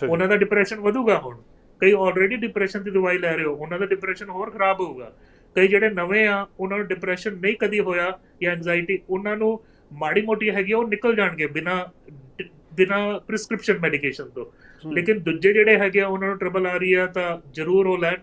ਉਹਨਾਂ ਦਾ ਡਿਪਰੈਸ਼ਨ ਵਧੂਗਾ। ਹੁਣ ਕਈ ਆਲਰੇਡੀ ਡਿਪਰੈਸ਼ਨ ਦੀ ਦਵਾਈ ਲੈ ਰਹੇ ਹੋ, ਉਹਨਾਂ ਦਾ ਡਿਪਰੈਸ਼ਨ ਹੋਰ ਖਰਾਬ ਹੋਊਗਾ। ਕਈ ਜਿਹੜੇ ਨਵੇਂ ਆ ਉਹਨਾਂ ਨੂੰ ਡਿਪਰੈਸ਼ਨ ਨਹੀਂ ਕਦੀ ਹੋਇਆ ਜਾਂ ਐਂਜ਼ਾਈਟੀ, ਉਹਨਾਂ ਨੂੰ ਮਾੜੀ ਮੋਟੀ ਹੈਗੀ ਉਹ ਨਿਕਲ ਜਾਣਗੇ ਬਿਨਾ ਪ੍ਰਿਸਕ੍ਰਿਪਸ਼ਨ ਮੈਡੀਕੇਸ਼ਨ ਤੋਂ। ਲੇਕਿਨ ਦੂਜੇ ਜਿਹੜੇ ਹੈਗੇ ਆ ਉਹਨਾਂ ਨੂੰ ਟਰਬਲ ਆ ਰਹੀ ਆ ਤਾਂ ਜ਼ਰੂਰ ਉਹ ਲੈਣ।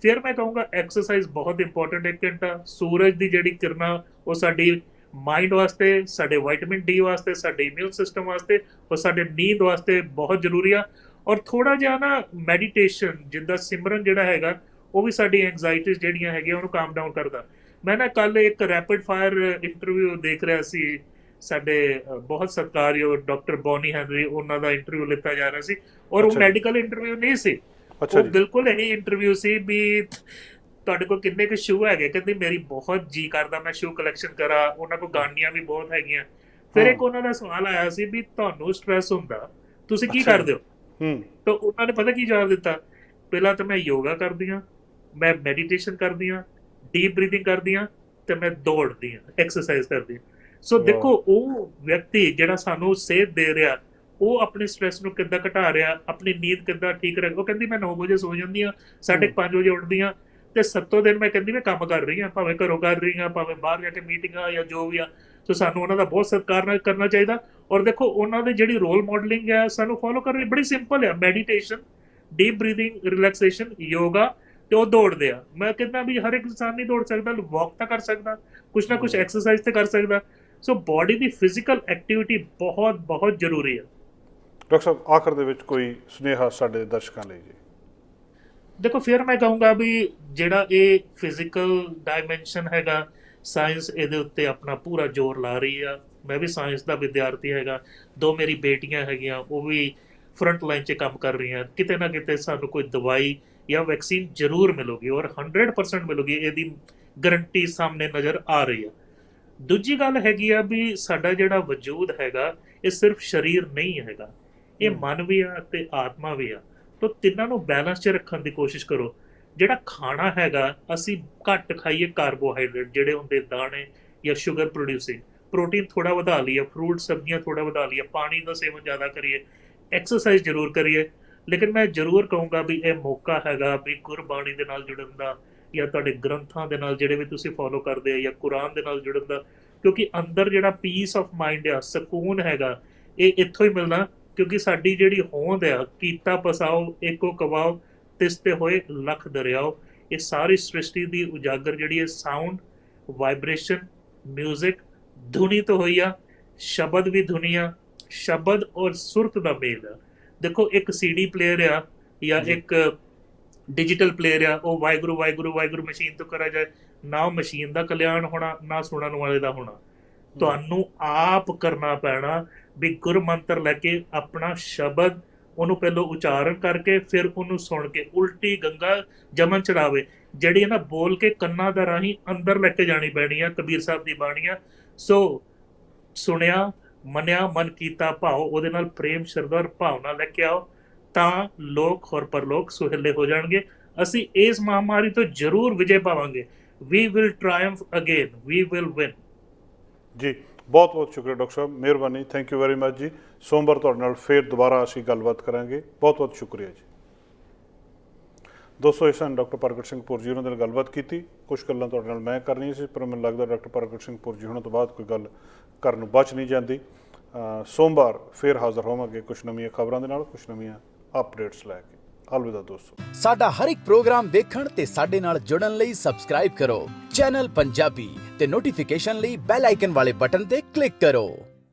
ਫਿਰ ਮੈਂ ਕਹੂੰਗਾ ਐਕਸਰਸਾਈਜ਼ ਬਹੁਤ ਇੰਪੋਰਟੈਂਟ। 1 ਘੰਟਾ ਸੂਰਜ ਦੀ ਜਿਹੜੀ ਕਿਰਨਾਂ ਉਹ ਸਾਡੀ ਮਾਈਂਡ ਵਾਸਤੇ, ਸਾਡੇ ਵਿਟਾਮਿਨ ਡੀ ਵਾਸਤੇ, ਸਾਡੇ ਇਮਿਊਨ ਸਿਸਟਮ ਵਾਸਤੇ, ਉਹ ਸਾਡੇ ਨੀਂਦ ਵਾਸਤੇ ਬਹੁਤ ਜ਼ਰੂਰੀ ਆ। ਔਰ ਥੋੜਾ ਜਿਹਾ ਨਾ ਮੈਡੀਟੇਸ਼ਨ ਜਿੱਦਾਂ ਸਿਮਰਨ ਜਿਹੜਾ ਹੈਗਾ ਉਹ ਵੀ ਸਾਡੀ ਐਂਜ਼ਾਈਟੀਜ਼ ਜਿਹੜੀਆਂ ਹੈਗੀਆਂ ਉਹਨੂੰ ਕਾਮ ਡਾਊਨ ਕਰਦਾ। ਮੈਂ ਨਾ ਕੱਲ ਇੱਕ ਰੈਪਿਡ ਫਾਇਰ ਇੰਟਰਵਿਊ ਦੇਖ ਰਿਹਾ ਸੀ, ਸਾਡੇ ਬਹੁਤ ਸਤਿਕਾਰਯੋਗ ਡਾਕਟਰ ਬੌਨੀ ਹੈਨਰੀ, ਉਹਨਾਂ ਦਾ ਇੰਟਰਵਿਊ ਲਿੱਤਾ ਜਾ ਰਿਹਾ ਸੀ। ਔਰ ਉਹ ਮੈਡੀਕਲ ਇੰਟਰਵਿਊ ਨਹੀਂ ਸੀ, ਉਹ ਬਿਲਕੁਲ ਇਹੀ ਇੰਟਰਵਿਊ ਸੀ ਵੀ ਤੁਹਾਡੇ ਕੋਲ ਕਿੰਨੇ ਕੁ ਸ਼ੂ ਹੈਗੇ। ਕਹਿੰਦੀ ਮੇਰੀ ਬਹੁਤ ਜੀ ਕਰਦਾ ਮੈਂ ਸ਼ੂ ਕਲੈਕਸ਼ਨ ਕਰਾਂ, ਉਹਨਾਂ ਕੋਲ ਗਾਨੀਆਂ ਵੀ ਬਹੁਤ ਹੈਗੀਆਂ। ਫਿਰ ਇੱਕ ਉਹਨਾਂ ਦਾ ਸਵਾਲ ਆਇਆ ਸੀ ਵੀ ਤੁਹਾਨੂੰ ਸਟ੍ਰੈਸ ਹੁੰਦਾ ਤੁਸੀਂ ਕੀ ਕਰਦੇ ਹੋ? ਤਾਂ ਉਹਨਾਂ ਨੇ ਪਤਾ ਕੀ ਜਵਾਬ ਦਿੱਤਾ, ਪਹਿਲਾਂ ਤਾਂ ਮੈਂ ਯੋਗਾ ਕਰਦੀ ਹਾਂ, ਮੈਂ ਮੈਡੀਟੇਸ਼ਨ ਕਰਦੀ ਹਾਂ, ਡੀਪ ਬਰੀਥਿੰਗ ਕਰਦੀ ਹਾਂ, ਤੇ ਮੈਂ ਦੌੜਦੀ ਹਾਂ, ਐਕਸਰਸਾਈਜ਼ ਕਰਦੀ ਹਾਂ। ਸੋ ਦੇਖੋ ਉਹ ਵਿਅਕਤੀ ਜਿਹੜਾ ਸਾਨੂੰ ਸੇਧ ਦੇ ਰਿਹਾ ਉਹ ਆਪਣੇ ਸਟ੍ਰੈਸ ਨੂੰ ਕਿੱਦਾਂ ਘਟਾ ਰਿਹਾ, ਆਪਣੀ ਨੀਂਦ ਕਿੱਦਾਂ ਠੀਕ ਰੱਖ। ਉਹ ਕਹਿੰਦੀ ਮੈਂ 9 ਵਜੇ ਸੋ ਜਾਂਦੀ ਹਾਂ, 5:30 ਵਜੇ ਉੱਠਦੀ ਹਾਂ, ਤੇ 7 ਦਿਨ ਮੈਂ ਕਹਿੰਦੀ ਮੈਂ ਕੰਮ ਕਰ ਰਹੀ ਹਾਂ, ਭਾਵੇਂ ਘਰੋਂ ਕਰ ਰਹੀ ਹਾਂ, ਭਾਵੇਂ ਬਾਹਰ ਜਾ ਕੇ ਮੀਟਿੰਗਾਂ ਜਾਂ ਜੋ ਵੀ ਆ। ਸੋ ਸਾਨੂੰ ਉਹਨਾਂ ਦਾ ਬਹੁਤ ਸਤਿਕਾਰ ਕਰਨਾ ਚਾਹੀਦਾ। ਔਰ ਦੇਖੋ ਉਹਨਾਂ ਦੀ ਜਿਹੜੀ ਰੋਲ ਮਾਡਲਿੰਗ ਹੈ ਸਾਨੂੰ ਫੋਲੋ ਕਰਨੀ ਬੜੀ ਸਿੰਪਲ ਆ। Meditation, deep breathing, relaxation, yoga, ਤੇ ਉਹ ਦੌੜਦੇ ਆ। ਮੈਂ ਕਹਿੰਦਾ ਵੀ ਹਰ ਇੱਕ ਇਨਸਾਨ ਨਹੀਂ ਦੌੜ ਸਕਦਾ, ਵਾਕ ਤਾਂ ਕਰ ਸਕਦਾ, ਕੁਛ ਨਾ ਕੁਛ ਐਕਸਰਸਾਈਜ਼ ਤੇ ਕਰ ਸਕਦਾ। ਸੋ ਬਾਡੀ ਦੀ ਫਿਜ਼ੀਕਲ ਐਕਟੀਵਿਟੀ ਬਹੁਤ ਬਹੁਤ ਜ਼ਰੂਰੀ ਆ। ਡਾਕਟਰ ਸਾਹਿਬ ਆਖਰ ਦੇ ਵਿੱਚ ਕੋਈ ਸੁਨੇਹਾ ਸਾਡੇ ਦਰਸ਼ਕਾਂ ਲਈ ਜੀ? ਦੇਖੋ ਫਿਰ ਮੈਂ ਕਹੂੰਗਾ ਵੀ ਜਿਹੜਾ ਇਹ ਫਿਜ਼ੀਕਲ ਡਾਇਮੈਂਸ਼ਨ ਹੈਗਾ, ਸਾਇੰਸ ਇਹਦੇ ਉੱਤੇ ਆਪਣਾ ਪੂਰਾ ਜ਼ੋਰ ਲਾ ਰਹੀ ਆ। ਮੈਂ ਵੀ ਸਾਇੰਸ ਦਾ ਵਿਦਿਆਰਥੀ ਹੈਗਾ, 2 ਮੇਰੀ ਬੇਟੀਆਂ ਹੈਗੀਆਂ ਉਹ ਵੀ ਫਰੰਟ ਲਾਈਨ 'ਚ ਕੰਮ ਕਰ ਰਹੀਆਂ। ਕਿਤੇ ਨਾ ਕਿਤੇ ਸਾਨੂੰ ਕੋਈ ਦਵਾਈ ਜਾਂ ਵੈਕਸੀਨ ਜ਼ਰੂਰ ਮਿਲੂਗੀ ਔਰ 100% ਮਿਲੂਗੀ, ਇਹਦੀ ਗਰੰਟੀ ਸਾਹਮਣੇ ਨਜ਼ਰ ਆ ਰਹੀ ਆ। ਦੂਜੀ ਗੱਲ ਹੈਗੀ ਆ ਵੀ ਸਾਡਾ ਜਿਹੜਾ ਵਜੂਦ ਹੈਗਾ ਇਹ ਸਿਰਫ ਸਰੀਰ ਨਹੀਂ ਹੈਗਾ, ਇਹ ਮਨ ਵੀ ਆ ਤੇ ਆਤਮਾ ਵੀ ਆ। ਤਾਂ ਤਿੰਨਾਂ ਨੂੰ ਬੈਲੈਂਸ 'ਚ ਰੱਖਣ ਦੀ ਕੋਸ਼ਿਸ਼ ਕਰੋ। ਜਿਹੜਾ ਖਾਣਾ ਹੈਗਾ ਅਸੀਂ ਘੱਟ ਖਾਈਏ, ਕਾਰਬੋਹਾਈਡਰੇਟ ਜਿਹੜੇ ਹੁੰਦੇ ਦਾਣੇ ਜਾਂ ਸ਼ੂਗਰ ਪ੍ਰੋਡਿਊਸਿੰਗ, ਪ੍ਰੋਟੀਨ ਥੋੜਾ ਵਧਾ ਲਈਏ, ਫਰੂਟ ਸਬਜ਼ੀਆਂ ਥੋੜਾ ਵਧਾ ਲਈਏ, ਪਾਣੀ ਦਾ ਸੇਵਨ ਜ਼ਿਆਦਾ ਕਰੀਏ, ਐਕਸਰਸਾਈਜ਼ ਜ਼ਰੂਰ ਕਰੀਏ। ਲੇਕਿਨ ਮੈਂ ਜ਼ਰੂਰ ਕਹੂੰਗਾ ਵੀ ਇਹ ਮੌਕਾ ਹੈਗਾ ਵੀ ਗੁਰਬਾਣੀ ਦੇ ਨਾਲ ਜੁੜਨ ਦਾ ਜਾਂ ਤੁਹਾਡੇ ਗ੍ਰੰਥਾਂ ਦੇ ਨਾਲ ਜਿਹੜੇ ਵੀ ਤੁਸੀਂ ਫੋਲੋ ਕਰਦੇ ਆ ਜਾਂ ਕੁਰਾਨ ਦੇ ਨਾਲ ਜੁੜਨ ਦਾ, ਕਿਉਂਕਿ ਅੰਦਰ ਜਿਹੜਾ ਪੀਸ ਆਫ ਮਾਈਂਡ ਆ, ਸਕੂਨ ਹੈਗਾ, ਇਹ ਇੱਥੋਂ ਹੀ ਮਿਲਣਾ। ਕਿਉਂਕਿ ਸਾਡੀ ਜਿਹੜੀ ਹੋਂਦ ਆ, ਕੀਤਾ ਪਸਾਓ ਏਕੋ ਕਵਾਓ ਤਿਸ ਤੇ ਹੋਏ ਲੱਖ ਦਰਿਆਓ, ਇਹ ਸਾਰੀ ਸ੍ਰਿਸ਼ਟੀ ਦੀ ਉਜਾਗਰ ਜਿਹੜੀ ਹੈ ਸਾਊਂਡ, ਵਾਈਬ੍ਰੇਸ਼ਨ, ਮਿਊਜ਼ਿਕ, ਧੁਨੀ ਤੋਂ ਹੋਈ ਆ। ਸ਼ਬਦ ਵੀ ਧੁਨੀ ਆ, ਸ਼ਬਦ ਔਰ ਸੁਰਤ ਦਾ ਮੇਲ ਆ। ਦੇਖੋ ਇੱਕ CD ਪਲੇਅਰ ਆ ਜਾਂ ਇੱਕ ਡਿਜੀਟਲ ਪਲੇਅਰ ਆ, ਉਹ ਵਾਹਿਗੁਰੂ ਵਾਹਿਗੁਰੂ ਵਾਹਿਗੁਰੂ ਮਸ਼ੀਨ ਤੋਂ ਕਰਾ ਜਾਏ, ਨਾ ਉਹ ਮਸ਼ੀਨ ਦਾ ਕਲਿਆਣ ਹੋਣਾ ਨਾ ਸੁਣਨ ਵਾਲੇ ਦਾ ਹੋਣਾ। ਤੁਹਾਨੂੰ ਆਪ ਕਰਨਾ ਪੈਣਾ ਵੀ ਗੁਰ ਮੰਤਰ ਲੈ ਕੇ ਆਪਣਾ ਸ਼ਬਦ ਉਹਨੂੰ ਪਹਿਲਾਂ ਉਚਾਰਨ ਕਰਕੇ ਫਿਰ ਉਹਨੂੰ ਸੁਣ ਕੇ ਉਲਟੀ ਗੰਗਾ ਜਮਨ ਚੜਾਵੇ, ਜਿਹੜੀ ਨਾ ਬੋਲ ਕੇ ਕੰਨਾਂ ਦਾ ਰਾਹੀਂ ਅੰਦਰ ਲੈ ਕੇ ਜਾਣੀ ਪੈਣੀ ਆ। ਕਬੀਰ ਸਾਹਿਬ ਦੀ ਬਾਣੀ ਆ। ਸੋ ਸੁਣਿਆ, ਮੰਨਿਆ, ਮਨ ਕੀਤਾ ਭਾਵ, ਉਹਦੇ ਨਾਲ ਪ੍ਰੇਮ, ਸ਼ਰਧਾ ਔਰ ਭਾਵਨਾ ਲੈ ਕੇ ਆਓ, ਤਾਂ ਲੋਕ ਹੋਰ ਪਰਲੋਕ ਸੁਹੇਲੇ ਹੋ ਜਾਣਗੇ। ਅਸੀਂ ਇਸ ਮਹਾਮਾਰੀ ਤੋਂ ਜ਼ਰੂਰ ਵਿਜੇ ਪਾਵਾਂਗੇ। We will triumph again, we will win. ਜੀ ਬਹੁਤ ਬਹੁਤ ਸ਼ੁਕਰੀਆ ਡਾਕਟਰ ਸਾਹਿਬ, ਮਿਹਰਬਾਨੀ, ਥੈਂਕ ਯੂ ਵੈਰੀ ਮਚ ਜੀ। ਸੋਮਵਾਰ ਤੁਹਾਡੇ ਨਾਲ ਫਿਰ ਦੁਬਾਰਾ ਅਸੀਂ ਗੱਲਬਾਤ ਕਰਾਂਗੇ। ਬਹੁਤ ਬਹੁਤ ਸ਼ੁਕਰੀਆ ਜੀ। ਦੋਸਤੋ, ਇਸ ਹਨ ਡਾਕਟਰ ਪ੍ਰਗਟ ਸਿੰਘ ਪੁਰ ਜੀ, ਉਹਨਾਂ ਦੇ ਨਾਲ ਗੱਲਬਾਤ ਕੀਤੀ। ਕੁਝ ਗੱਲਾਂ ਤੁਹਾਡੇ ਨਾਲ ਮੈਂ ਕਰਨੀਆਂ ਸੀ, ਪਰ ਮੈਨੂੰ ਲੱਗਦਾ ਡਾਕਟਰ ਪ੍ਰਗਟ ਸਿੰਘ ਪੁਰ ਜੀ ਹੋਣਾ ਤੋਂ ਬਾਅਦ ਕੋਈ ਗੱਲ ਕਰਨ ਨੂੰ ਬਚ ਨਹੀਂ ਜਾਂਦੀ। ਸੋਮਵਾਰ ਫਿਰ ਹਾਜ਼ਰ ਹੋਵਾਂਗੇ ਕੁਝ ਨਵੀਆਂ ਖਬਰਾਂ ਦੇ ਨਾਲ, ਕੁਝ ਨਵੀਆਂ ਅਪਡੇਟਸ ਲੈ ਕੇ। अलविदा दोस्तों। साडा हर एक प्रोग्राम देखण ते साडे नाल जुड़न लई सबसक्राइब करो चैनल पंजाबी ते नोटिफिकेशन लई बेल आइकन वाले बटन ते क्लिक करो।